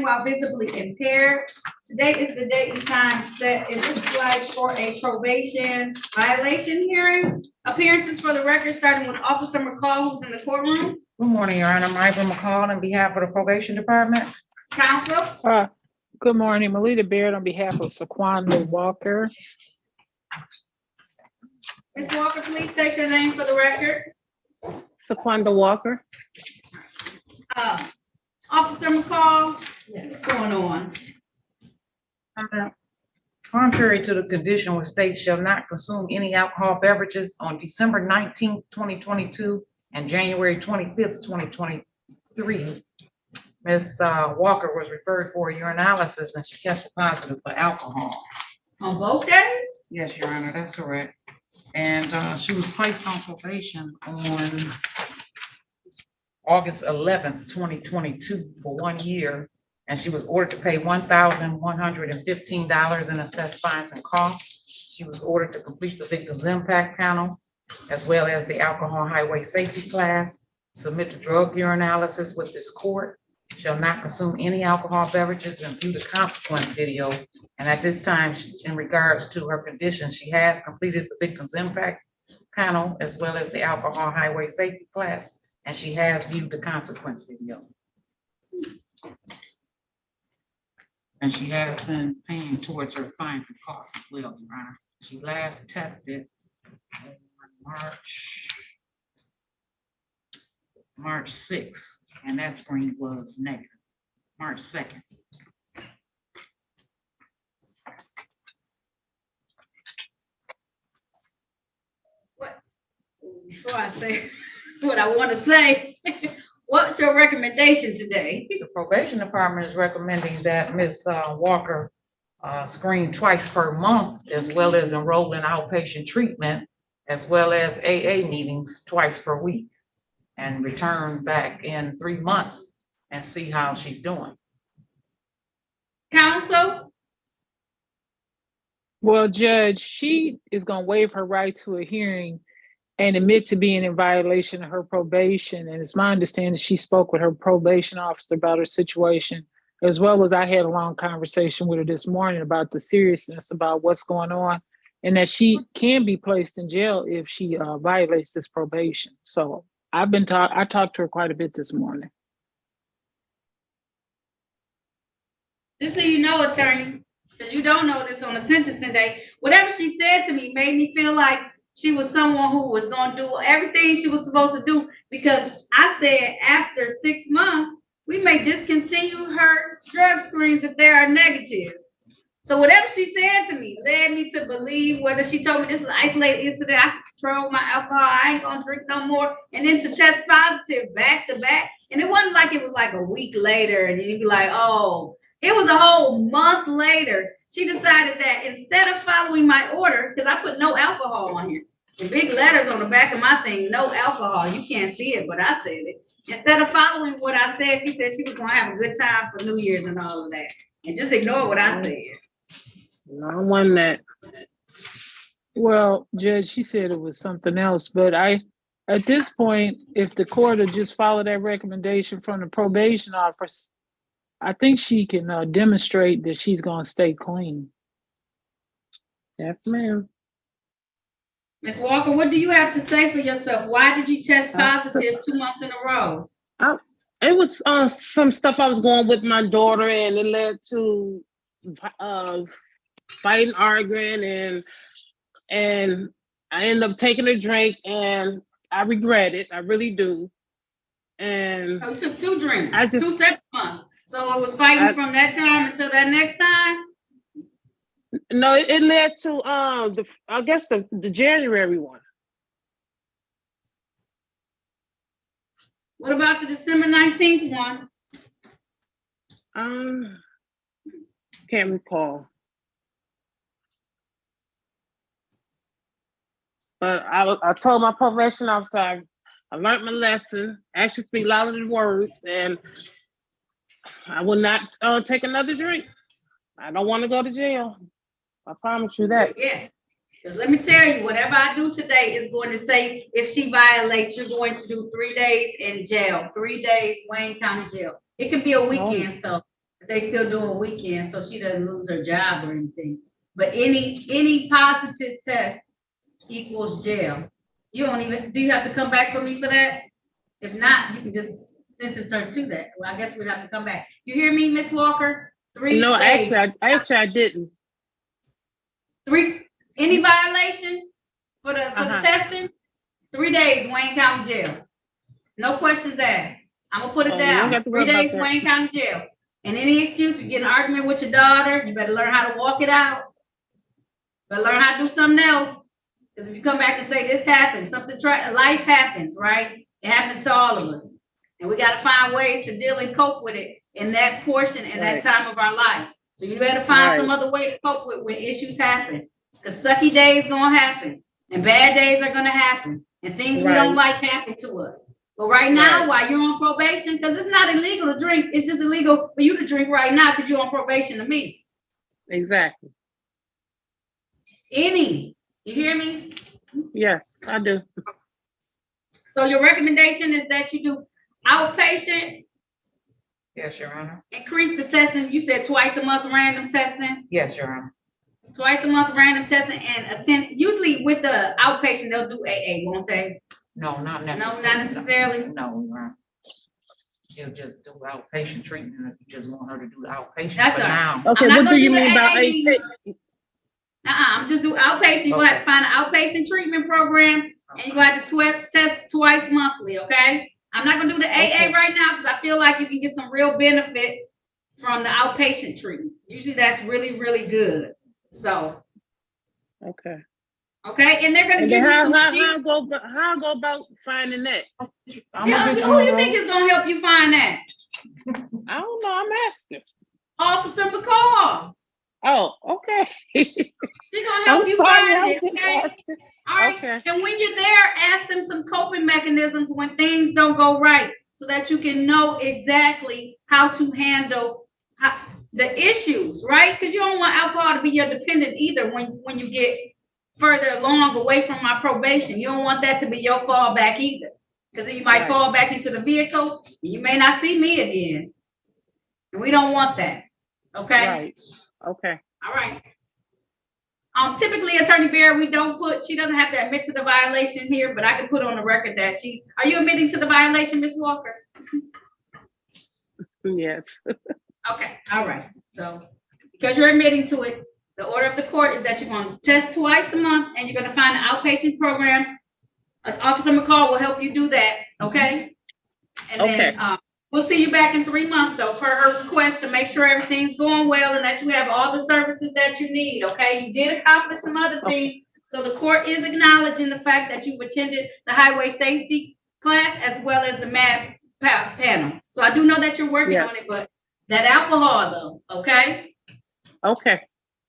while visibly impaired. Today is the date and time set. It looks like for a probation violation hearing. Appearances for the record, starting with Officer McCall, who's in the courtroom. Good morning, Your Honor. Michael McCall on behalf of the probation department. Counsel. Good morning, Marlena Baird on behalf of Saquanda Walker. Ms. Walker, please state your name for the record. Saquanda Walker. Officer McCall, what's going on? Contrary to the condition where state shall not consume any alcohol beverages on December 19th, 2022 and January 25th, 2023, Ms. Walker was referred for urinalysis and she tested positive for alcohol. On both days? Yes, Your Honor, that's correct. And she was placed on probation on August 11th, 2022 for 1 year. And she was ordered to pay $1,115 in assessed fines and costs. She was ordered to complete the victim's impact panel, as well as the alcohol highway safety class, submit the drug urinalysis with this court, shall not consume any alcohol beverages, and view the consequence video. And at this time, in regards to her condition, she has completed the victim's impact panel, as well as the alcohol highway safety class, and she has viewed the consequence video. And she has been paying towards her fines and costs as well, Your Honor. She last tested on March March 6th, and that screen was negative. March 2nd. Before I say what I want to say, what's your recommendation today? The probation department is recommending that Ms. Walker screen twice per month, as well as enroll in outpatient treatment, as well as AA meetings twice per week, and return back in 3 months and see how she's doing. Counsel? Well, Judge, she is going to waive her right to a hearing and admit to being in violation of her probation. And it's my understanding she spoke with her probation officer about her situation, as well as I had a long conversation with her this morning about the seriousness about what's going on, and that she can be placed in jail if she violates this probation. So I talked to her quite a bit this morning. Just so you know, attorney, because you don't know this on the sentencing day, whatever she said to me made me feel like she was someone who was going to do everything she was supposed to do, because I said after 6 months, we may discontinue her drug screens if they are negative. So whatever she said to me led me to believe, whether she told me this is an isolated incident, I can control my alcohol, I ain't going to drink no more, and then to test positive back to back. And it wasn't like it was like a week later and you'd be like, oh, it was a whole month later. She decided that instead of following my order, because I put no alcohol on here, in big letters on the back of my thing, no alcohol. You can't see it, but I said it. Instead of following what I said, she said she was going to have a good time for New Year's and all of that. And just ignore what I said. No, I won that. Well, Judge, she said it was something else, but at this point, if the court would just follow that recommendation from the probation officer, I think she can demonstrate that she's going to stay clean. Yes, ma'am. Ms. Walker, what do you have to say for yourself? Why did you test positive 2 months in a row? It was some stuff I was going with my daughter, and it led to fighting, arguing, and I ended up taking a drink, and I regret it. I really do. And you took 2 drinks, 2 separate months. So it was fighting from that time until that next time? No, it led to I guess the January one. What about the December 19th one? Can't recall. But I told my probation officer I learned my lesson. Actions speak louder than words, and I will not take another drink. I don't want to go to jail. I promise you that. Yeah. Because let me tell you, whatever I do today is going to say if she violates, you're going to do 3 days in jail, 3 days Wayne County jail. It could be a weekend, so they still do a weekend, so she doesn't lose her job or anything. But any positive test equals jail. You don't even, do you have to come back for me for that? If not, you can just sentence her to that. Well, I guess we'd have to come back. You hear me, Miss Walker? 3 No, days. actually I didn't. 3, any violation for the testing? 3 days Wayne County jail. No questions asked. I'm gonna put it down. 3 days Wayne County jail. And any excuse, you get an argument with your daughter, you better learn how to walk it out. Better learn how to do something else. Because if you come back and say this happened, life happens, right? It happens to all of us. And we got to find ways to deal and cope with it in that portion and that time of our life. So you better find some other way to cope with when issues happen. Because sucky days going to happen. And bad days are going to happen. And things we don't like happen to us. But right now, while you're on probation, because it's not illegal to drink, it's just illegal for you to drink right now because you're on probation to me. Exactly. You hear me? Yes, I do. So your recommendation is that you do outpatient? Yes, Your Honor. Increase the testing. You said twice a month random testing? Yes, Your Honor. Twice a month random testing and attend. Usually with the outpatient, they'll do AA, won't they? No, not necessarily. No, not necessarily? No, Your Honor. She'll just do outpatient treatment if you just want her to do the outpatient. That's for all right. now. Okay, what do you mean by AA? I'm just doing outpatient. You're gonna have to find an outpatient treatment program, and you're gonna have to test twice monthly. Okay, I'm not gonna do the AA right now because I feel like you can get some real benefit from the outpatient treatment. Usually that's really, really good. So. Okay. Okay, and they're gonna And give then you some how sheets. I go about finding that? Yeah, who do you think is gonna help you find that? I don't know. I'm asking. Officer McCall. Oh, okay. She gonna help I'm you sorry, find I'm it, just okay? asking. All right. Okay. And when you're there, ask them some coping mechanisms when things don't go right, so that you can know exactly how to handle the issues, right? Because you don't want alcohol to be your dependent either when you get further along away from my probation. You don't want that to be your fallback either. Because then you might fall back into the vehicle and you may not see me again. And we don't want that. Okay? Right. Okay. All right. Typically, Attorney Bear, she doesn't have to admit to the violation here, but I can put on the record that are you admitting to the violation, Ms. Walker? Yes. Okay, all right. So, because you're admitting to it, the order of the court is that you're going to test twice a month and you're going to find an outpatient program. Officer McCall will help you do that, okay? And then we'll see you back in 3 months, though, per her request, to make sure everything's going well and that you have all the services that you need, okay? You did accomplish some other things, so the court is acknowledging the fact that you've attended the highway safety class as well as the math panel. So I do know that you're working on it, but that alcohol, though, okay? Okay.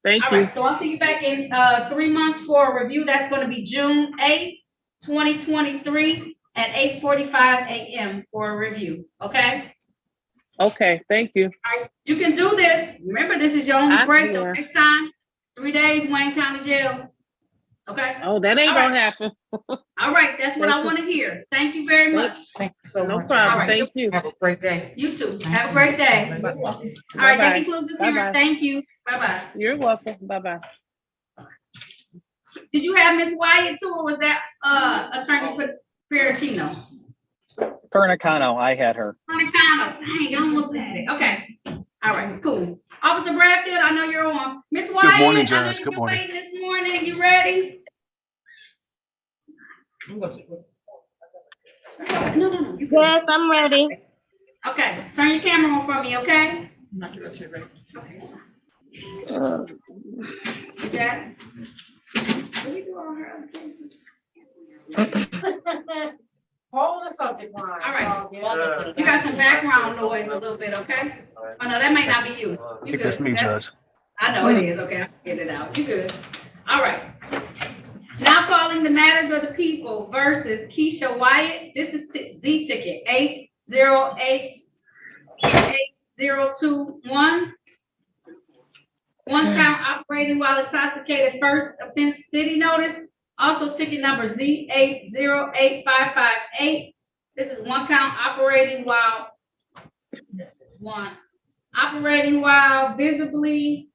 Thank you. All right, so I'll see you back in 3 months for a review. That's going to be June 8th, 2023 at 8:45 a.m. for a review, okay? Okay, thank you. All right, you can do this. Remember, this is your only break. Though. Next time, 3 days, Wayne County Jail. Okay? Oh, that ain't gonna happen. All right, that's what I want to hear. Thank you very much. Thank you so much. No problem. All right. Thank you. Have a great day. You too. Have a great day. All right, that concludes this hearing. Thank you. Bye-bye. You're welcome. Bye-bye. Did you have Ms. Wyatt too, or was that Attorney Pericino? Pernicano, I had her. Pernicano, dang, I almost had it. Okay, all right, cool. Officer Bradfield, I know you're on. Ms. Wyatt, Good morning, I know Judge. you've Good been morning. waiting this morning. You ready? No. Yes, I'm ready. Okay, turn your camera on for me, okay? Okay, you got it? Did we do all her other cases? Hold the subject line. All right. You got some background noise a little bit, okay? Oh, no, that might not be you. I think that's me, Judge. I know it is. Okay, I'll get it out. You good. All right. Now calling the matters of the people versus Keisha Wyatt. This is Z ticket 8088021. One count operating while intoxicated, first offense city notice. Also ticket number Z808558. This is one count operating while visibly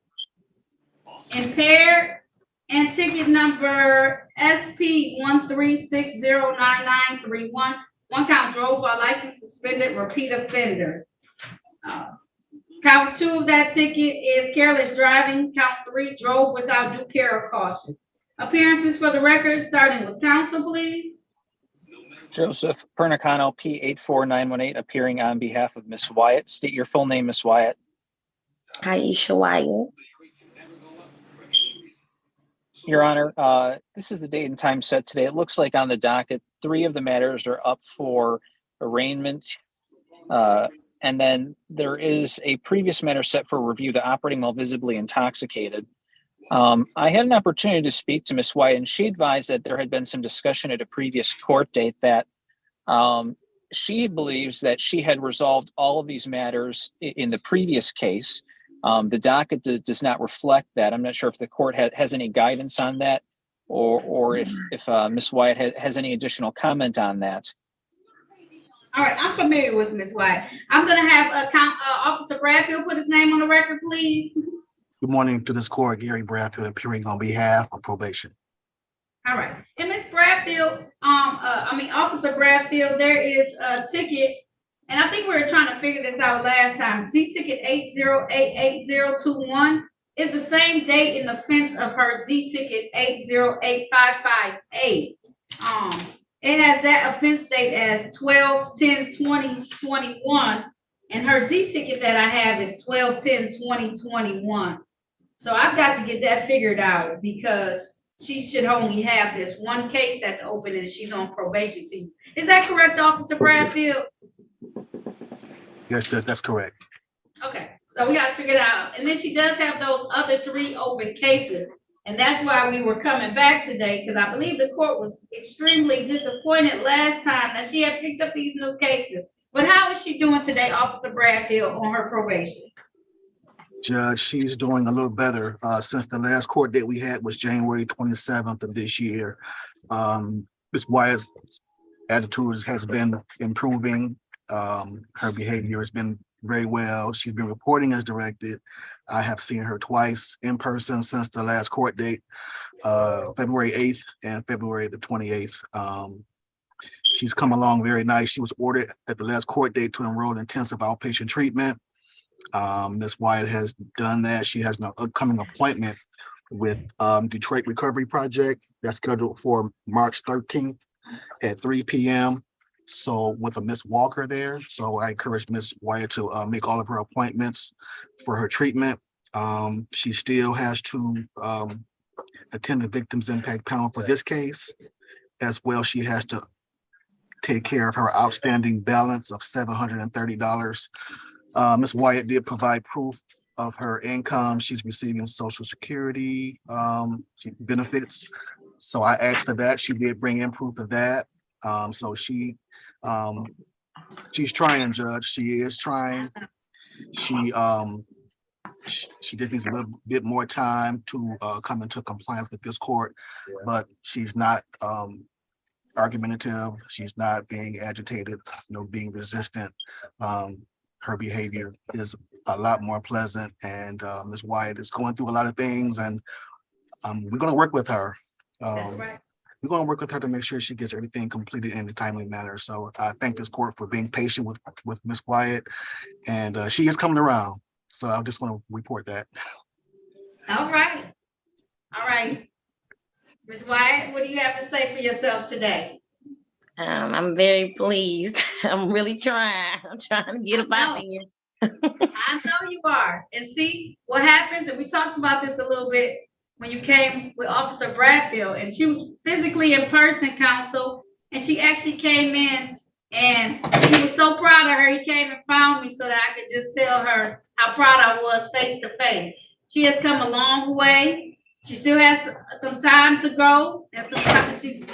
impaired. And ticket number SP1360991. One count drove while license suspended, repeat offender. Count 2 of that ticket is careless driving. Count 3, drove without due care or caution. Appearances for the record, starting with counsel, please. Joseph Pernicano, P84918, appearing on behalf of Miss Wyatt. State your full name, Miss Wyatt. Aisha Wyatt. Your Honor, this is the date and time set today. It looks like on the docket, 3 of the matters are up for arraignment. And then there is a previous matter set for review, the operating while visibly intoxicated. I had an opportunity to speak to Ms. Wyatt, and she advised that there had been some discussion at a previous court date that she believes that she had resolved all of these matters in the previous case. The docket does not reflect that. I'm not sure if the court has any guidance on that, or if Ms. Wyatt has any additional comment on that. All right, I'm familiar with Ms. Wyatt. I'm going to have Officer Bradfield put his name on the record, please. Good morning to this court, Gary Bradfield, appearing on behalf of probation. All right, and Ms. Bradfield, Officer Bradfield, there is a ticket, and I think we were trying to figure this out last time. Z ticket 8088021 is the same date in offense of her Z ticket 808558. it has that offense date as 12/10/2021, and her Z ticket that I have is 12/10/2021. So I've got to get that figured out because she should only have this one case that's open and she's on probation to you. Is that correct, Officer Bradfield? Yes, that's correct. Okay, so we gotta figure it out. And then she does have those other 3 open cases. And that's why we were coming back today, because I believe the court was extremely disappointed last time that she had picked up these new cases. But how is she doing today, Officer Bradfield, on her probation? Judge, she's doing a little better. Since the last court date we had was January 27th of this year. Ms. Wyatt's attitude has been improving. Her behavior has been very well. She's been reporting as directed. I have seen her twice in person since the last court date, February 8th and February the 28th. She's come along very nice. She was ordered at the last court date to enroll in intensive outpatient treatment. Ms. Wyatt has done that. She has an upcoming appointment with Detroit Recovery Project that's scheduled for March 13th at 3 p.m. So with a Miss Walker there. So I encourage Ms. Wyatt to make all of her appointments for her treatment. She still has to attend the Victims Impact Panel for this case. As well, she has to take care of her outstanding balance of $730. Ms. Wyatt did provide proof of her income. She's receiving Social Security benefits. So I asked for that. She did bring in proof of that. So she's trying, Judge. She is trying. She just needs a little bit more time to come into compliance with this court, but she's not argumentative. She's not being agitated, being resistant. Her behavior is a lot more pleasant, and Ms. Wyatt is going through a lot of things, and we're going to work with her. That's right. We're going to work with her to make sure she gets everything completed in a timely manner. So I thank this court for being patient with Ms. Wyatt, and she is coming around. So I just want to report that. All right. All right. Ms. Wyatt, what do you have to say for yourself today? I'm very pleased. I'm really trying. I'm trying to get up out of here. I know you are. And see what happens, and we talked about this a little bit when you came with Officer Bradfield, and she was physically in person, counsel, and she actually came in, and he was so proud of her. He came and found me so that I could just tell her how proud I was face to face. She has come a long way. She still has some time to go, and sometimes she's,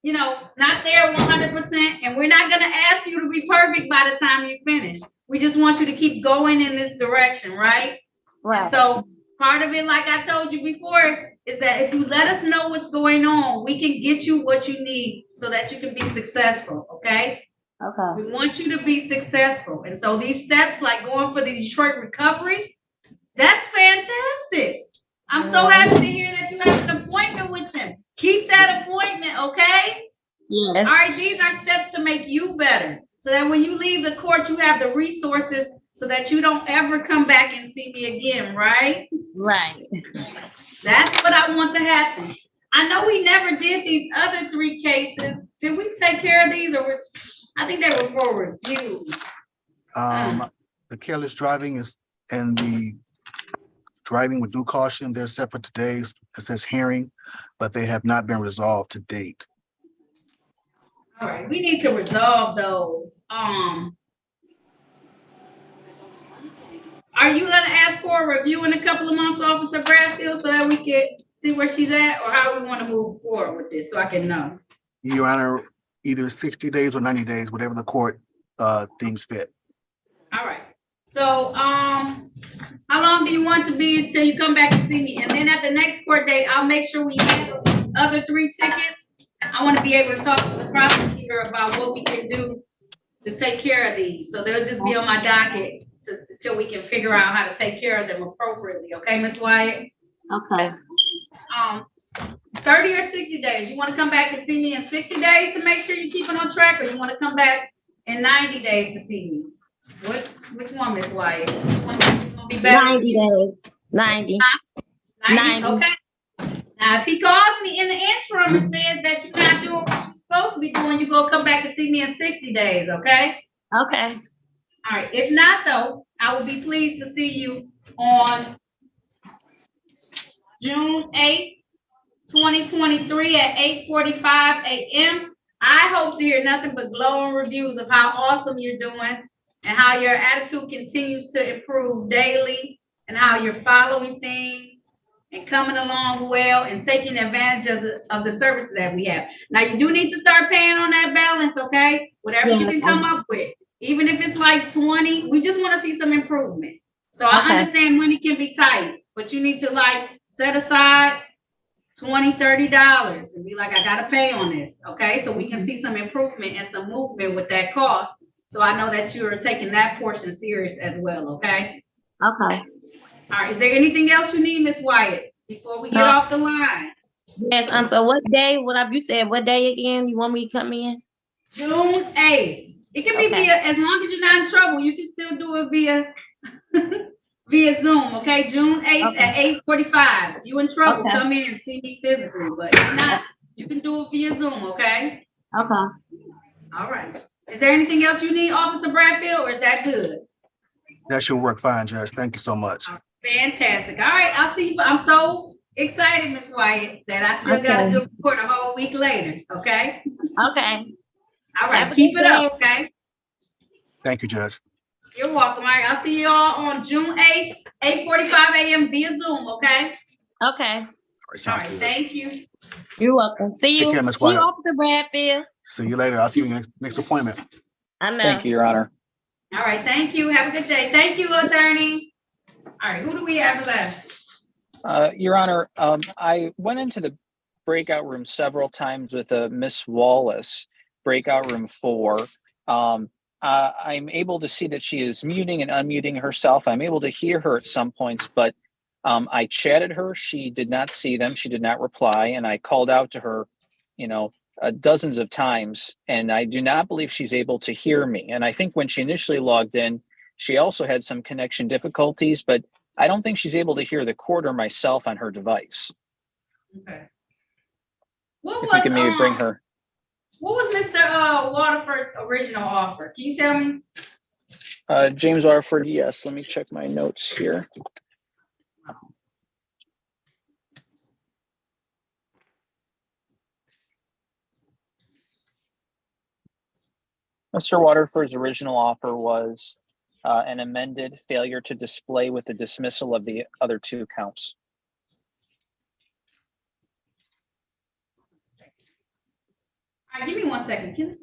not there 100%. And we're not going to ask you to be perfect by the time you finish. We just want you to keep going in this direction, right? Right. And so part of it, like I told you before, is that if you let us know what's going on, we can get you what you need so that you can be successful, okay? Okay. We want you to be successful. And so these steps, like going for the Detroit Recovery, that's fantastic. I'm so happy to hear that you have an appointment with them. Keep that appointment, okay? Yes. All right, these are steps to make you better so that when you leave the court, you have the resources so that you don't ever come back and see me again, right? Right. That's what I want to happen. I know we never did these other 3 cases. Did we take care of these, or I think they were for review? The careless driving and the driving with due caution, they're set for today's, it says hearing, but they have not been resolved to date. All right, we need to resolve those. Are you gonna ask for a review in a couple of months, Officer Bradfield, so that we can see where she's at, or how we want to move forward with this, so I can know? Your Honor, either 60 days or 90 days, whatever the court deems fit. All right. So, how long do you want to be until you come back and see me? And then at the next court date, I'll make sure we handle these other 3 tickets. I want to be able to talk to the prosecutor about what we can do to take care of these. So they'll just be on my docket until we can figure out how to take care of them appropriately. Okay, Ms. Wyatt? Okay. 30 or 60 days. You want to come back and see me in 60 days to make sure you're keeping on track, or you want to come back in 90 days to see me? Which one, Ms. Wyatt? Which one is gonna be better? 90 days. 90. 90. Okay. Now, if he calls me in the interim and says that you're not doing what you're supposed supposed to be doing, you're gonna come back and see me in 60 days, okay? Okay. All right, if not though, I will be pleased to see you on June 8th, 2023 at 8:45 a.m. I hope to hear nothing but glowing reviews of how awesome you're doing and how your attitude continues to improve daily and how you're following things and coming along well and taking advantage of the services that we have. Now you do need to start paying on that balance, okay? Whatever you can come up with, even if it's like 20, we just want to see some improvement. So I understand money can be tight, but you need to like set aside $20, $30 and be like, I gotta pay on this, okay? So we can see some improvement and some movement with that cost. So I know that you are taking that portion serious as well, okay? Okay. All right, is there anything else you need, Miss Wyatt, before we get off the line? Yes, so what day, you said what day again you want me to come in? June 8th. It can be via, as long as you're not in trouble, you can still do it via Zoom, okay? June 8th at 8:45. If you in trouble, come in and see me physically, but if not, you can do it via Zoom, okay? Okay. All right. Is there anything else you need, Officer Bradfield, or is that good? That should work fine, Judge. Thank you so much. Fantastic. All right, I'll see you. I'm so excited, Miss Wyatt, that I still got a good report a whole week later, okay? Okay. All right, keep it up, okay? Thank you, Judge. You're welcome. All right, I'll see you all on June 8th, 8:45 a.m. via Zoom, okay? Okay. All right, thank you. You're welcome. See you. Take care, Ms. See you, Wyatt. Officer Bradfield. See you later. I'll see you in the next appointment. I know. Thank you, Your Honor. All right, thank you. Have a good day. Thank you, attorney. All right, who do we have left? Your Honor, I went into the breakout room several times with Miss Wallace, breakout room 4. I'm able to see that she is muting and unmuting herself. I'm able to hear her at some points, but I chatted her. She did not see them. She did not reply. And I called out to her, dozens of times, and I do not believe she's able to hear me. And I think when she initially logged in, she also had some connection difficulties, but I don't think she's able to hear the court or myself on her device. Okay. If you can maybe bring her. What was Mr. Waterford's original offer? Can you tell me? James Waterford, yes. Let me check my notes here. Mr. Waterford's original offer was an amended failure to display with the dismissal of the other 2 counts. All right, give me 1 second.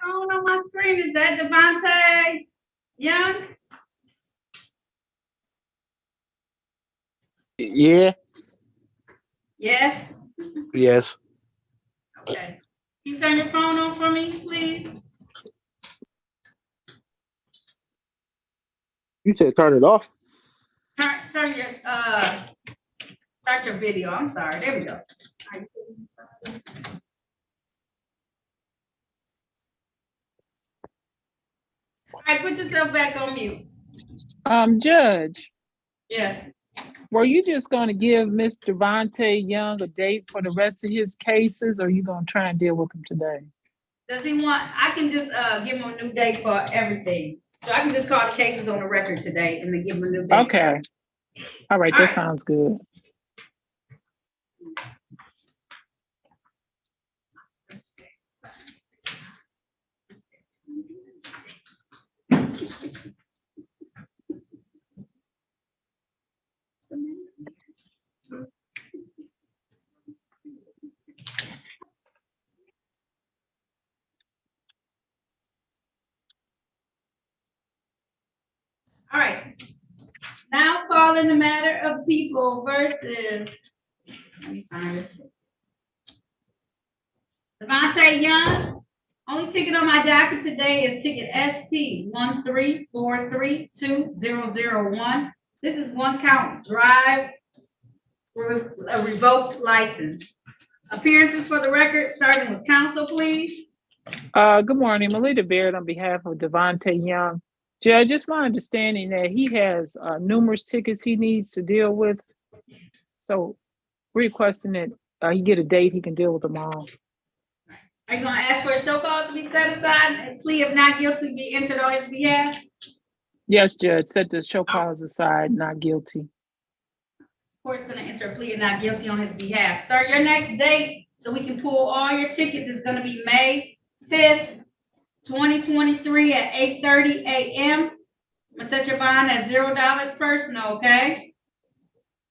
phone on my screen? Is that Devontae Young? Yeah, Yes. yes. Okay. Can you turn your phone on for me, please? You said turn it off? Turn your start your video. I'm sorry. There we go. All right, put yourself back on mute. Judge, Yes. were you just going to give Mr. Devontae Young a date for the rest of his cases, or are you going to try and deal with him today? Does he want, I can just give him a new date for everything. So I can just call the cases on the record today and then give him a new date. Okay. All right, that sounds good. All right. Now calling the matter of people versus, let me find this. Devontae Young, only ticket on my docket today is ticket SP 1343201. This is one count drive, a revoked license. Appearances for the record, starting with counsel, please. Good morning, Marlena Baird on behalf of Devontae Young. Judge, it's my understanding that he has numerous tickets he needs to deal with. So requesting that he get a date he can deal with them all. Are you going to ask for a show cause to be set aside and plea of not guilty be entered on his behalf? Yes, Judge, set the show cause aside, not guilty. Court's going to enter a plea of not guilty on his behalf. Sir, your next date, so we can pull all your tickets, is going to be May 5th, 2023 at 8:30 a.m. I'm going to set your bond at $0 personal, okay?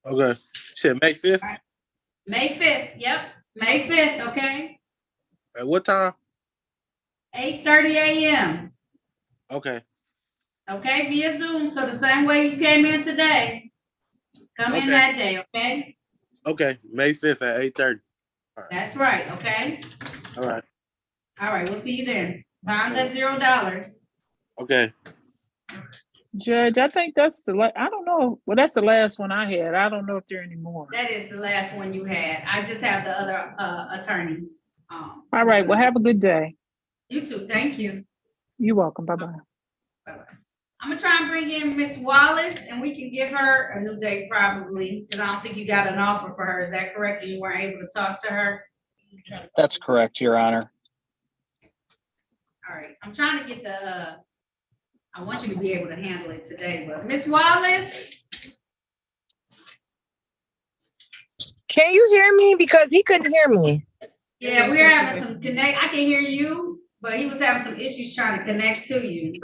Okay. You said May 5th? Right. May 5th, yep. May 5th, okay? At what time? 8:30 a.m. Okay. Okay, via Zoom. So the same way you came in today, come in that day, okay? Okay. May 5th at 8:30. Right. That's right, okay? All right. All right, we'll see you then. Bonds at $0. Okay. Judge, I think that's I don't know. Well, that's the last one I had. I don't know if there are any more. That is the last one you had. I just have the other attorney. All right, well, have a good day. You too, thank you. You're welcome, bye-bye. Bye-bye. I'm gonna try and bring in Miss Wallace and we can give her a new date probably, because I don't think you got an offer for her. Is that correct? You weren't able to talk to her? That's correct, Your Honor. All right, I'm trying to get the, I want you to be able to handle it today, but Miss Wallace? Can you hear me? Because he couldn't hear me. Yeah, we're having some connect. I can hear you, but he was having some issues trying to connect to you.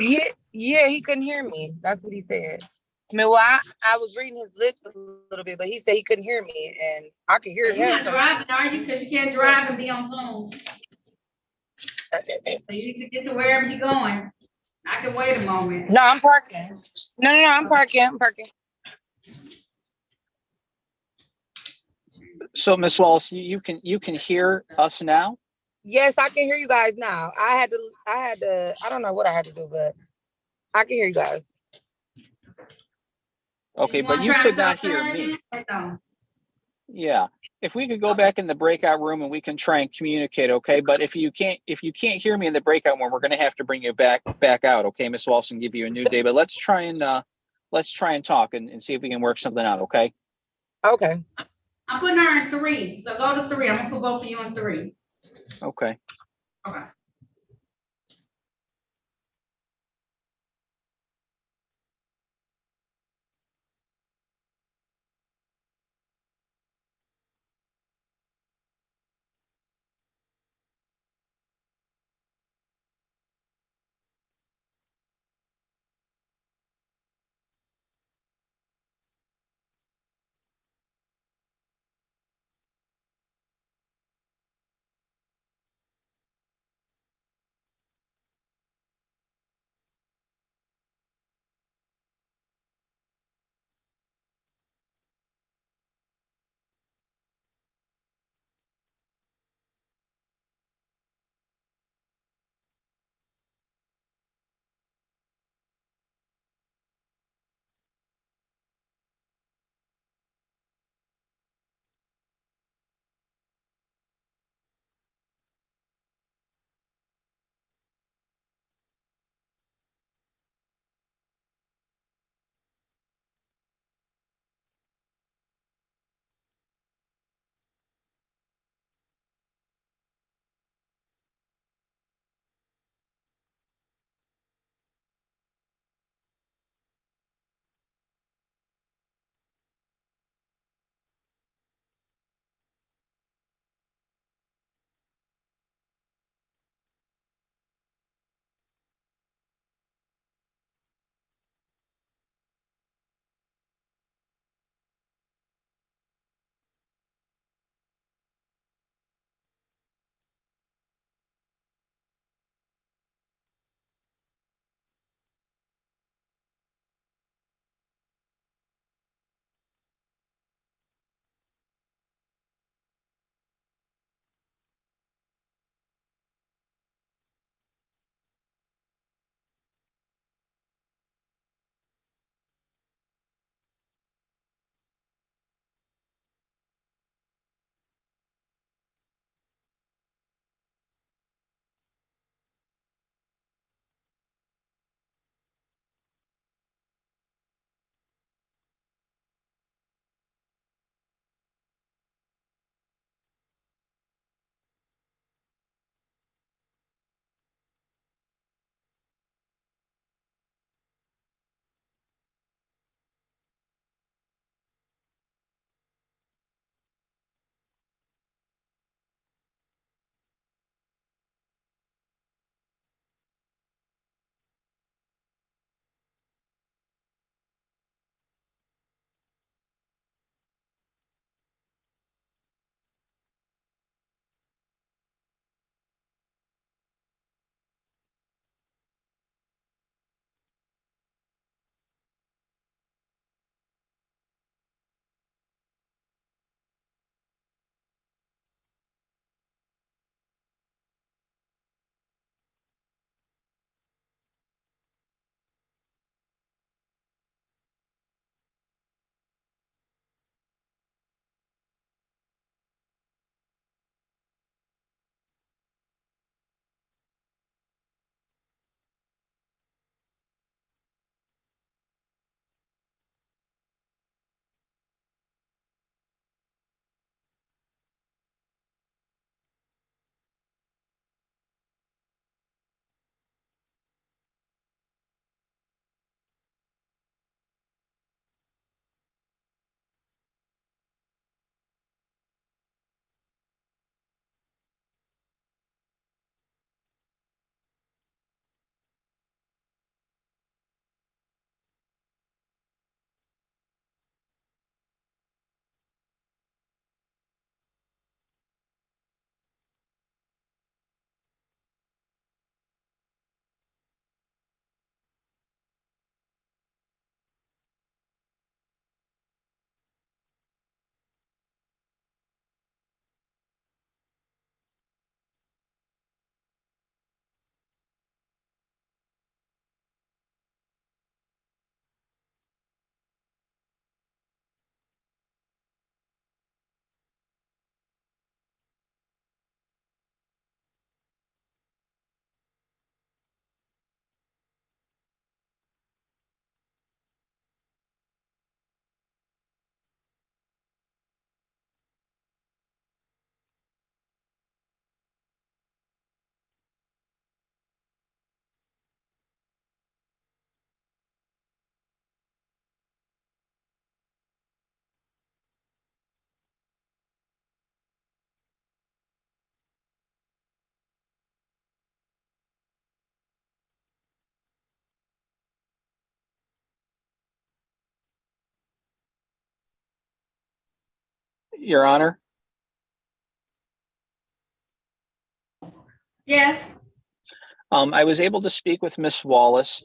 Yeah, he couldn't hear me. That's what he said. I mean, well, I was reading his lips a little bit, but he said he couldn't hear me, and I could hear him. You're not driving, are you? Because you can't drive and be on Zoom. So you need to get to wherever you're going. I can wait a moment. No, I'm parking. No, I'm parking. I'm parking. So, Ms. Wallace, you can hear us now? Yes, I can hear you guys now. I had to, I don't know what I had to do, but I can hear you guys. Okay, but you could not hear me. Yeah. If we could go back in the breakout room and we can try and communicate, okay? But if you can't hear me in the breakout room, we're gonna have to bring you back out, okay, Ms. Wallace, and give you a new day. But let's try and talk and see if we can work something out, okay? Okay. I'm putting her in 3. So go to 3. I'm gonna put both of you in 3. Okay. Okay. Your Honor. Yes. I was able to speak with Miss Wallace.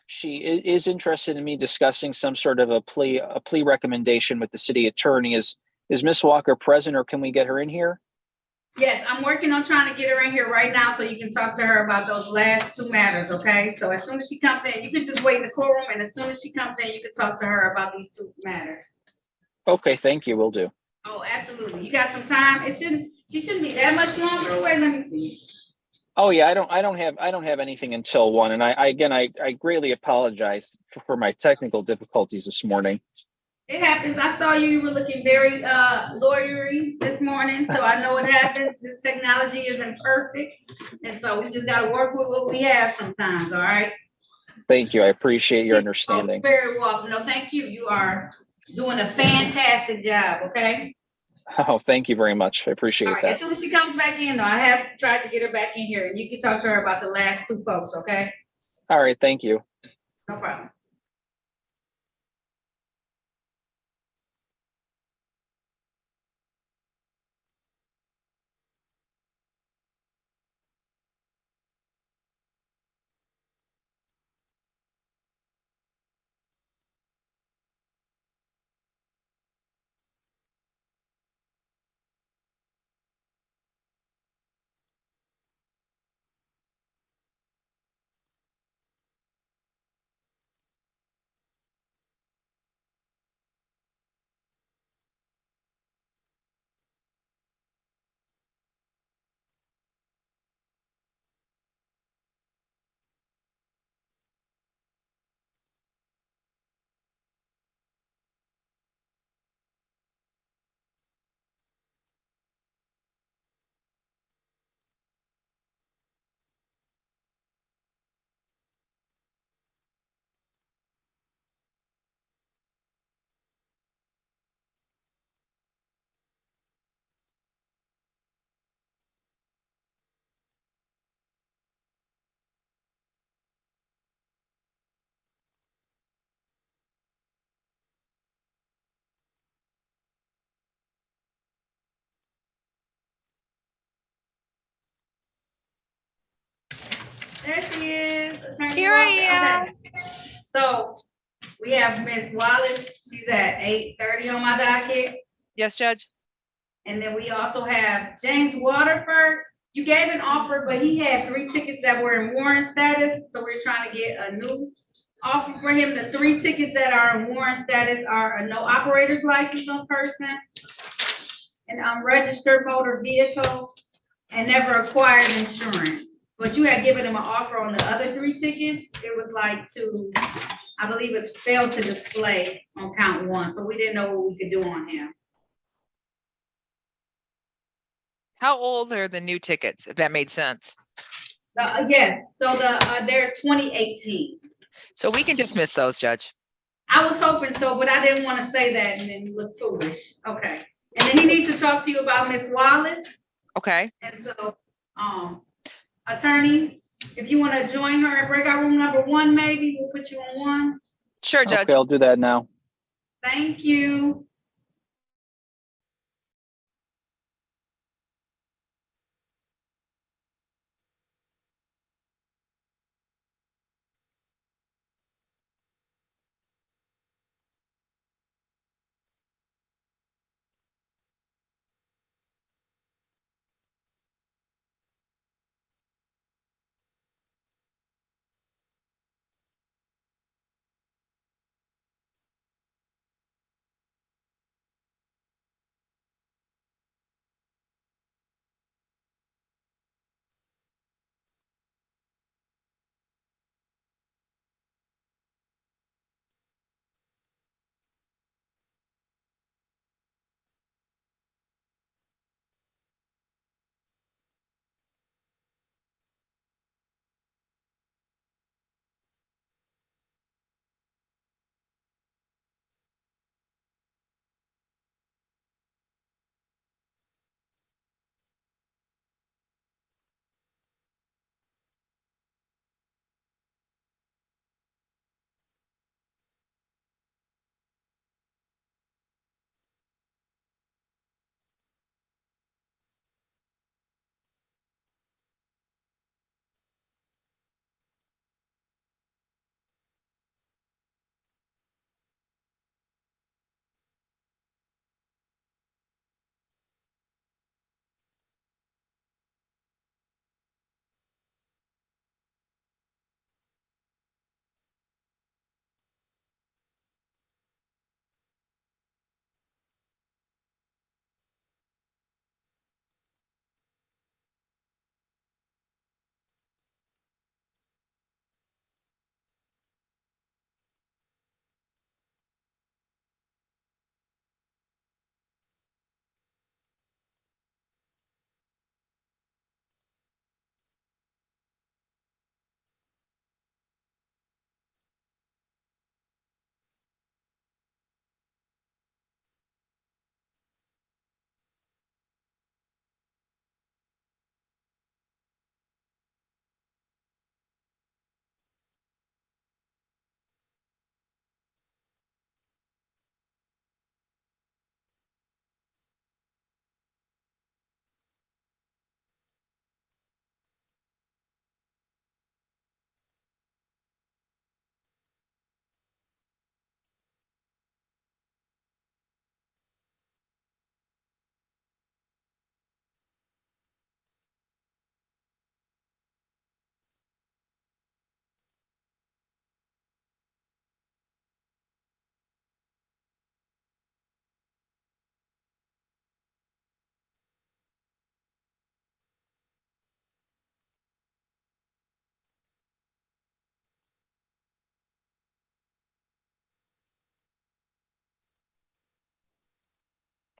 She is interested in me discussing some sort of a plea recommendation with the city attorney. Is Miss Walker present, or can we get her in here? Yes, I'm working on trying to get her in here right now so you can talk to her about those last two matters, okay? So as soon as she comes in, you can just wait in the courtroom, and as soon as she comes in, you can talk to her about these two matters. Okay, thank you. Will do. Oh, absolutely. You got some time? She shouldn't be that much longer away. Let me see. Oh yeah, I don't have anything until 1, and I greatly apologize for my technical difficulties this morning. It happens. I saw you were looking very lawyery this morning, so I know it happens. This technology isn't perfect, and so we just got to work with what we have sometimes. All right. Thank you. I appreciate your understanding. Oh, very welcome. No, thank you. You are doing a fantastic job. Okay. Oh, thank you very much. I appreciate All right. that. As soon as she comes back in, though, I have tried to get her back in here, and you can talk to her about the last two folks. Okay. All right. Thank you. No problem. There she is. Attorney Here I am. Walker. Okay. So we have Miss Wallace. She's at 8:30 on my docket. Yes, Judge. And then we also have James Waterford. You gave an offer, but he had 3 tickets that were in warrant status. So we're trying to get a new offer for him. The 3 tickets that are in warrant status are a no operator's license on person, an unregistered motor vehicle, and never acquired insurance. But you had given him an offer on the other 3 tickets. It was like I believe it's failed to display on count 1. So we didn't know what we could do on him. How old are the new tickets, if that made sense? Yes, so they're 2018. So we can dismiss those, Judge. I was hoping so, but I didn't want to say that and then look foolish. Okay. And then he needs to talk to you about Miss Wallace. Okay. And so, attorney, if you want to join her at breakout room number 1, maybe we'll put you on 1. Sure, Judge. Okay, I'll do that now. Thank you.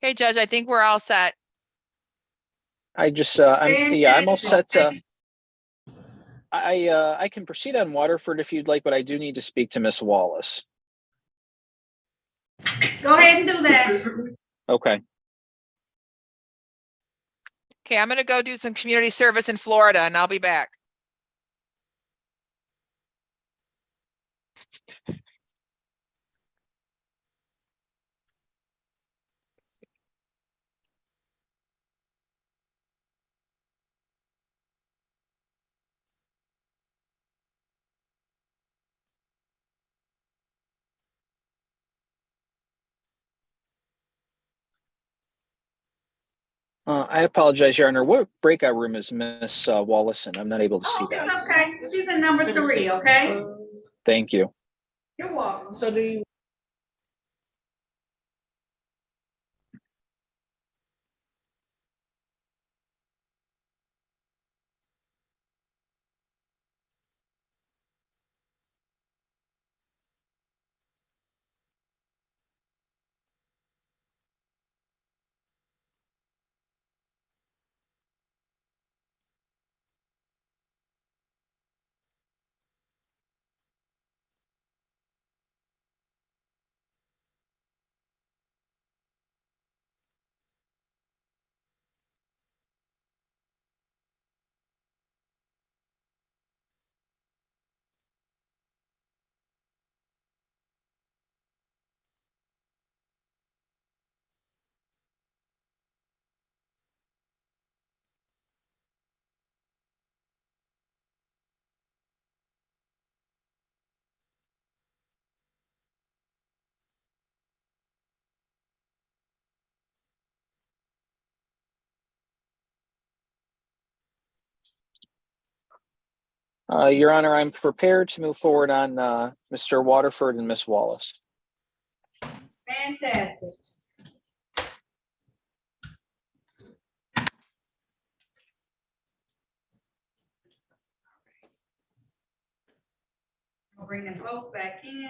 Okay, Judge, I think we're all set. I'm all set. I can proceed on Waterford if you'd like, but I do need to speak to Miss Wallace. Go ahead and do that. Okay. Okay, I'm gonna go do some community service in Florida and I'll be back. I apologize, Your Honor. What breakout room is Miss Wallace in? I'm not able to see that. It's okay. She's in number 3, okay? Thank you. You're welcome. So do you? Your Honor, I'm prepared to move forward on Mr. Waterford and Miss Wallace. Fantastic. I'll bring them both back in.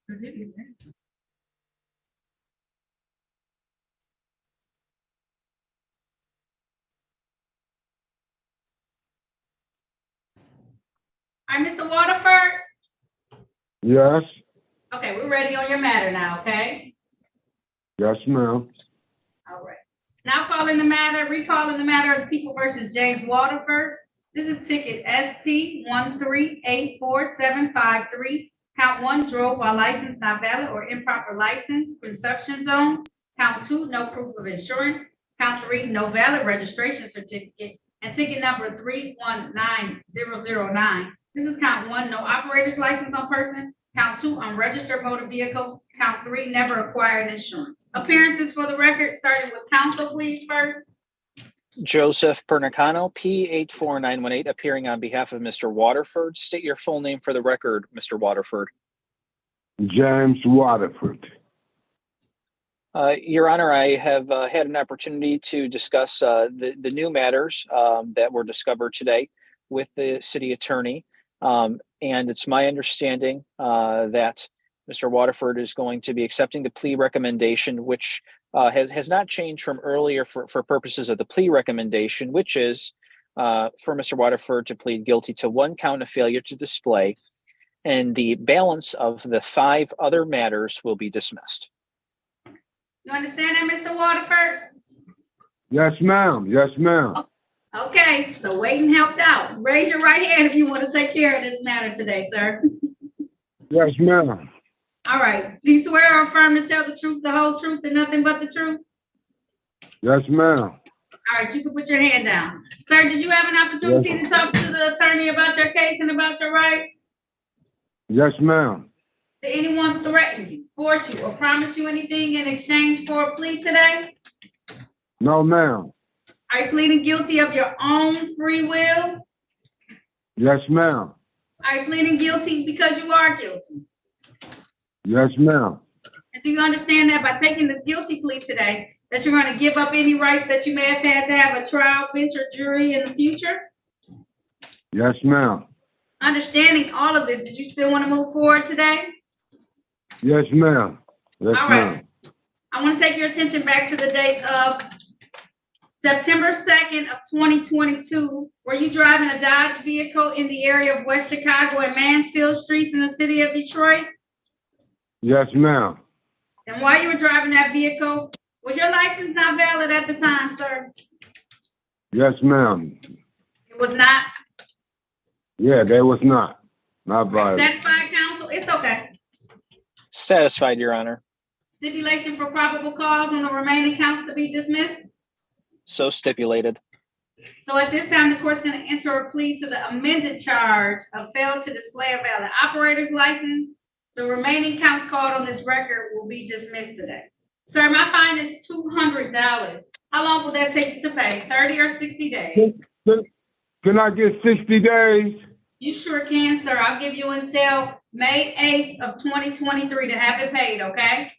All right, Mr. Waterford. Yes. Okay, we're ready on your matter now, okay? Yes, ma'am. All right. Now calling the matter, recalling the matter of People versus James Waterford. This is ticket SP 1384753. Count 1, drove while license not valid or improper license, construction zone. Count 2, no proof of insurance. Count 3, no valid registration certificate. And ticket number 319009. This is count 1, no operator's license on person. Count 2, unregistered motor vehicle. Count 3, never acquired insurance. Appearances for the record, starting with counsel, please, first. Joseph Pernicano, P84918, appearing on behalf of Mr. Waterford. State your full name for the record, Mr. Waterford. James Waterford. Your Honor, I have had an opportunity to discuss the new matters that were discovered today with the city attorney. And it's my understanding that Mr. Waterford is going to be accepting the plea recommendation, which has not changed from earlier for purposes of the plea recommendation, which is for Mr. Waterford to plead guilty to 1 count of failure to display, and the balance of the 5 other matters will be dismissed. You understand that, Mr. Waterford? Yes, ma'am. Yes, ma'am. Okay, so waiting helped out. Raise your right hand if you want to take care of this matter today, sir. Yes, ma'am. All right. Do you swear or affirm to tell the truth, the whole truth, and nothing but the truth? Yes, ma'am. All right, you can put your hand down. Sir, did you have an opportunity to talk to the attorney about your case and about your rights? Yes, ma'am. Did anyone threaten you, force you, or promise you anything in exchange for a plea today? No, ma'am. Are you pleading guilty of your own free will? Yes, ma'am. Are you pleading guilty because you are guilty? Yes, ma'am. And do you understand that by taking this guilty plea today, that you're going to give up any rights that you may have had to have a trial, bench, or jury in the future? Yes, ma'am. Understanding all of this, did you still want to move forward today? Yes, ma'am. Yes, All ma'am. right. I want to take your attention back to the date of September 2nd of 2022. Were you driving a Dodge vehicle in the area of West Chicago and Mansfield Streets in the city of Detroit? Yes, ma'am. And while you were driving that vehicle, was your license not valid at the time, sir? Yes, ma'am. It was not. Yeah, they was not. Not valid. Satisfied, counsel? It's okay. Satisfied, Your Honor. Stipulation for probable cause on the remaining counts to be dismissed. So stipulated. So at this time, the court's going to enter a plea to the amended charge of failure to display a valid operator's license. The remaining counts called on this record will be dismissed today. Sir, my fine is $200. How long will that take you to pay? 30 or 60 days? Can I get 60 days? You sure can, sir. I'll give you until May 8th of 2023 to have it paid, okay?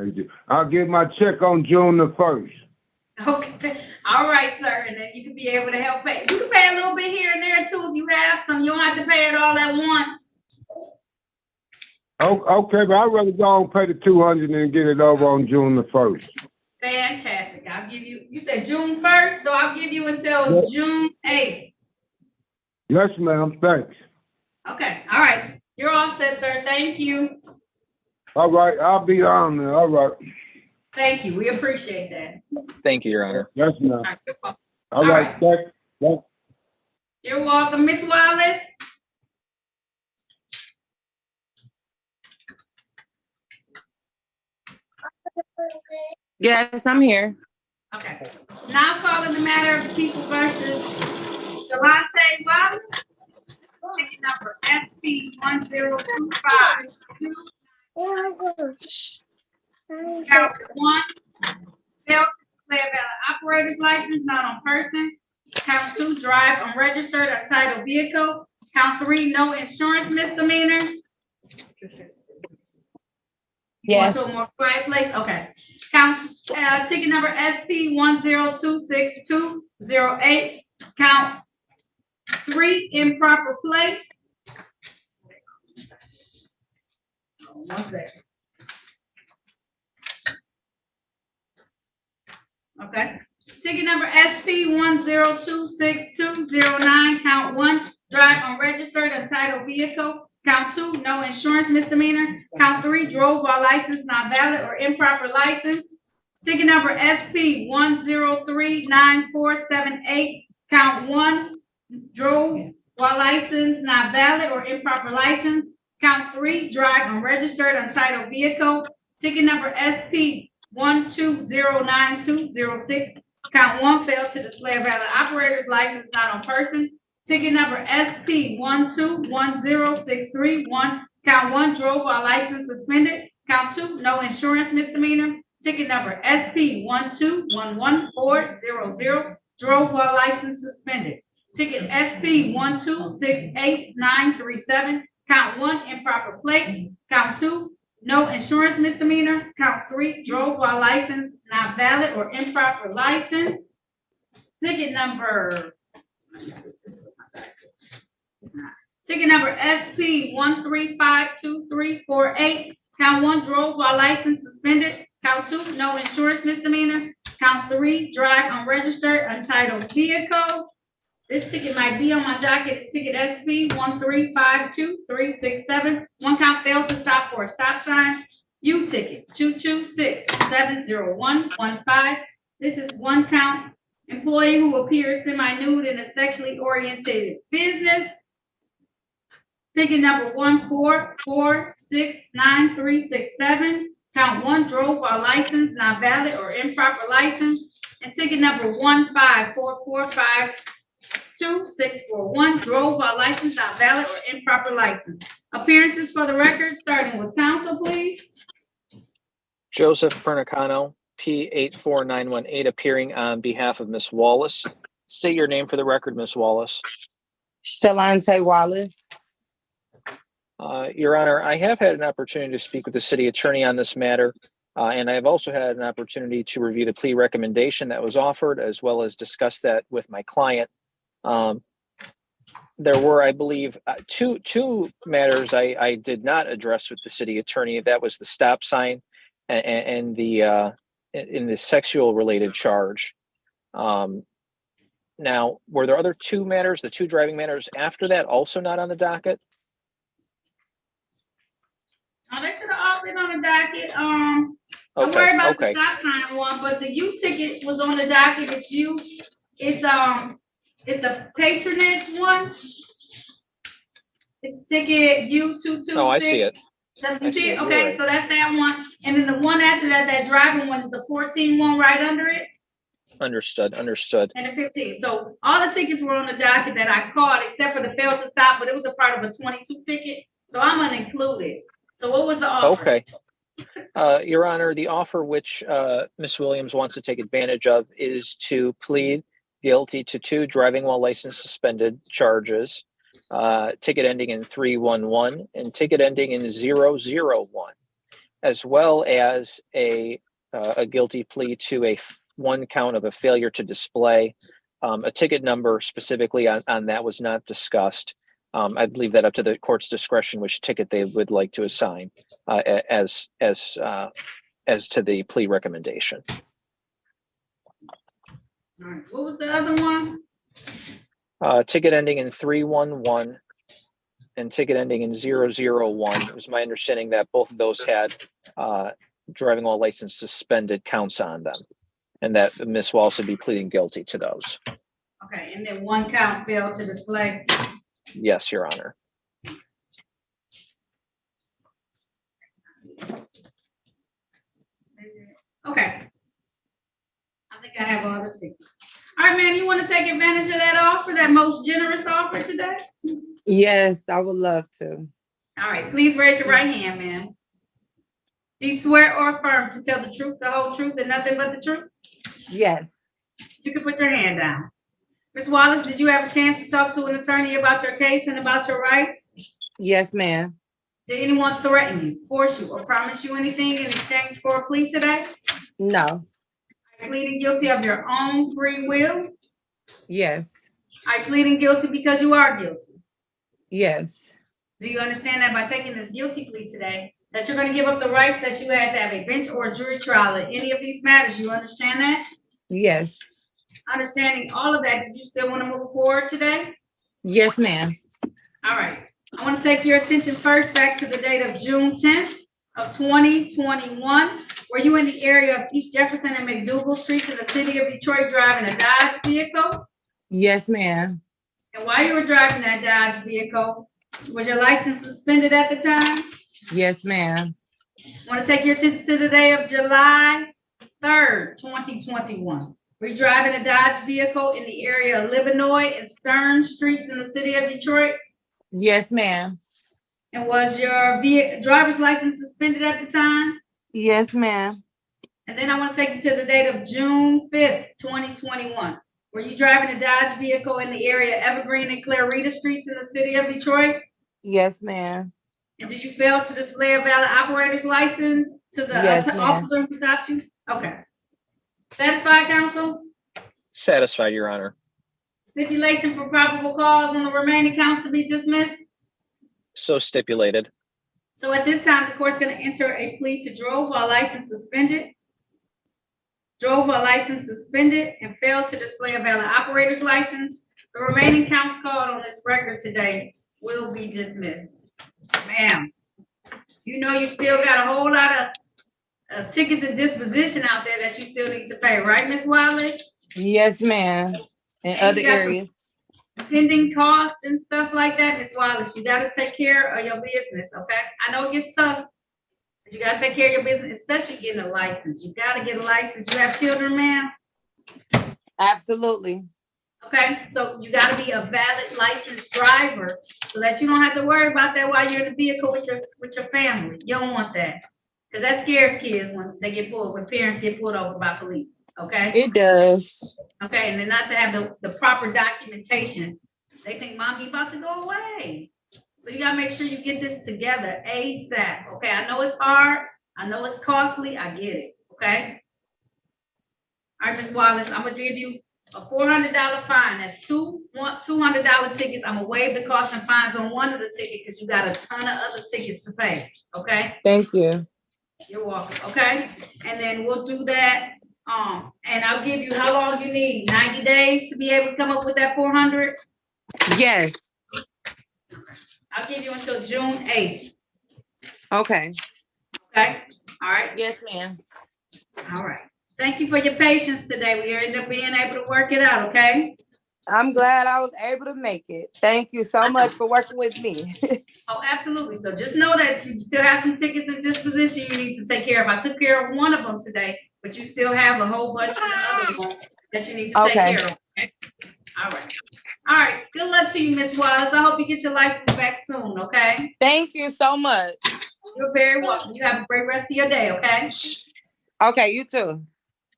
Thank you. I'll get my check on June the 1st. Okay. All right, sir. And then you can be able to help pay. You can pay a little bit here and there too if you have some. You don't have to pay it all at once. Oh, okay, but I'd rather go and pay the 200 and get it over on June the 1st. Fantastic. I'll give you, you said June 1st, so I'll give you until June 8th. Yes, ma'am. Thanks. Okay. All right. You're all set, sir. Thank you. All right. I'll be on there. All right. Thank you. We appreciate that. Thank you, Your Honor. Yes, ma'am. All right. You're welcome. All right. Thanks. You're welcome. Miss Wallace. Yes, I'm here. Okay. Now calling the matter of People versus Shalante Wallace. Ticket number SP10252. Count 1. Failed to display a valid operator's license, not on person. Count 2. Drive unregistered untitled vehicle. Count 3. No insurance misdemeanor. Yes. Want to a more quiet place? Okay. Count ticket number SP1026208. Count 3. Improper plates. One second. Okay. Ticket number SP1026209. Count 1. Drive unregistered untitled vehicle. Count 2. No insurance misdemeanor. Count 3. Drove while license not valid or improper license. Ticket number SP1039478. Count 1. Drove while license not valid or improper license. Count 3. Drive unregistered untitled vehicle. Ticket number SP1209206. Count 1. Failed to display a valid operator's license not on person. Ticket number SP1210631. Count 1. Drove while license suspended. Count 2. No insurance misdemeanor. Ticket number SP1211400. Drove while license suspended. Ticket SP1268937. Count 1. Improper plate. Count 2. No insurance misdemeanor. Count 3. Drove while license not valid or improper license. Ticket number SP1352348. Count 1. Drove while license suspended. Count 2. No insurance misdemeanor. Count 3. Drive unregistered untitled vehicle. This ticket might be on my docket. It's ticket SP1352367. One count failed to stop for a stop sign. U ticket 226-70115. This is one count. Employee who appears semi-nude in a sexually oriented business. Ticket number 1446937. Count 1. Drove while license not valid or improper license. And ticket number 154452641. Drove while license not valid or improper license. Appearances for the record, starting with counsel, please. Joseph Pernicano, P84918, appearing on behalf of Ms. Wallace. State your name for the record, Ms. Wallace. Shalante Wallace. Your Honor, I have had an opportunity to speak with the city attorney on this matter, and I have also had an opportunity to review the plea recommendation that was offered, as well as discuss that with my client. There were, I believe, two matters I did not address with the city attorney. That was the stop sign and the in the sexual related charge. Now, were there other two matters, the two driving matters after that, also not on the docket? Oh, they should have all been on the docket. Don't worry about the stop sign one, but the U ticket was on the docket. It's the patronage one. It's ticket U226. Oh, I see it. You see it? Okay, right. So that's that one. And then the one after that, that driving one is the 14 one right under it. Understood. And the 15. So all the tickets were on the docket that I caught, except for the fail to stop, but it was a part of a 22 ticket. So I'm gonna include it. So what was the offer? Okay. Your Honor, the offer which Ms. Williams wants to take advantage of is to plead guilty to 2 driving while license suspended charges, ticket ending in 311 and ticket ending in 001, as well as a guilty plea to one count of a failure to display. A ticket number specifically on that was not discussed. I'd leave that up to the court's discretion which ticket they would like to assign as to the plea recommendation. All right. What was the other one? Ticket ending in 311 and ticket ending in 001. It was my understanding that both of those had driving while license suspended counts on them, and that Ms. Wallace would be pleading guilty to those. Okay, and then one count failed to display. Yes, Your Honor. Okay. I think I have all the tickets. All right, ma'am, you want to take advantage of that offer, that most generous offer today? Yes, I would love to. All right, please raise your right hand, ma'am. Do you swear or affirm to tell the truth, the whole truth, and nothing but the truth? Yes. You can put your hand down. Ms. Wallace, did you have a chance to talk to an attorney about your case and about your rights? Yes, ma'am. Did anyone threaten you, force you, or promise you anything in exchange for a plea today? No. Are you pleading guilty of your own free will? Yes. Are you pleading guilty because you are guilty? Yes. Do you understand that by taking this guilty plea today, that you're going to give up the rights that you had to have a bench or a jury trial in any of these matters? You understand that? Yes. Understanding all of that, did you still want to move forward today? Yes, ma'am. All right. I want to take your attention first back to the date of June 10th of 2021. Were you in the area of East Jefferson and McDougal Streets in the city of Detroit driving a Dodge vehicle? Yes, ma'am. And while you were driving that Dodge vehicle, was your license suspended at the time? Yes, ma'am. I want to take your attention to the day of July 3rd, 2021. Were you driving a Dodge vehicle in the area of Livernois and Stern Streets in the city of Detroit? Yes, ma'am. And was your driver's license suspended at the time? Yes, ma'am. And then I want to take you to the date of June 5th, 2021. Were you driving a Dodge vehicle in the area of Evergreen and Clarita Streets in the city of Detroit? Yes, ma'am. And did you fail to display a valid operator's license to the officer who stopped you? Okay. Satisfied, counsel? Satisfied, Your Honor. Stipulation for probable cause on the remaining counts to be dismissed? So stipulated. So at this time, the court's going to enter a plea to drove while license suspended, and failed to display a valid operator's license. The remaining counts called on this record today will be dismissed. Ma'am, you know you still got a whole lot of tickets and disposition out there that you still need to pay, right, Ms. Wiley? Yes, ma'am. In other areas. Pending costs and stuff like that, Ms. Wallace, you gotta take care of your business, okay? I know it gets tough, but you gotta take care of your business, especially getting a license. You gotta get a license. You have children, ma'am? Absolutely. Okay, so you gotta be a valid licensed driver so that you don't have to worry about that while you're in the vehicle with your family. You don't want that. Because that scares kids when they get pulled, when parents get pulled over by police, okay? It does. Okay, and then not to have the proper documentation. They think mommy about to go away. So you gotta make sure you get this together ASAP, okay? I know it's hard, I know it's costly, I get it, okay? All right, Ms. Wallace, I'm gonna give you a $400 fine. That's $200 tickets. I'm gonna waive the cost and fines on one of the tickets because you got a ton of other tickets to pay, okay? Thank you. You're welcome, okay? And then we'll do that, and I'll give you how long you need, 90 days to be able to come up with that 400? Yes. I'll give you until June 8th, Okay. okay? All right? Yes, ma'am. All right. Thank you for your patience today. We ended up being able to work it out, okay? I'm glad I was able to make it. Thank you so much for working with me. Oh, absolutely. So just know that you still have some tickets in disposition you need to take care of. I took care of one of them today, but you still have a whole bunch of the other ones that you need to take care of. Okay? All right. All right. Good luck to you, Miss Wallace. I hope you get your license back soon, okay? Thank you so much. You're very welcome. You have a great rest of your day, okay? Okay, you too.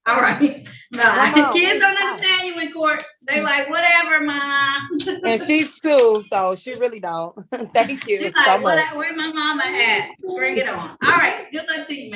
All right. Bye. Come on. Kids don't understand you in court. They like, whatever, mom. And she too, so she really don't. Thank you She's so like, much. where my mama at? Bring it on. All right. Good luck to you, man.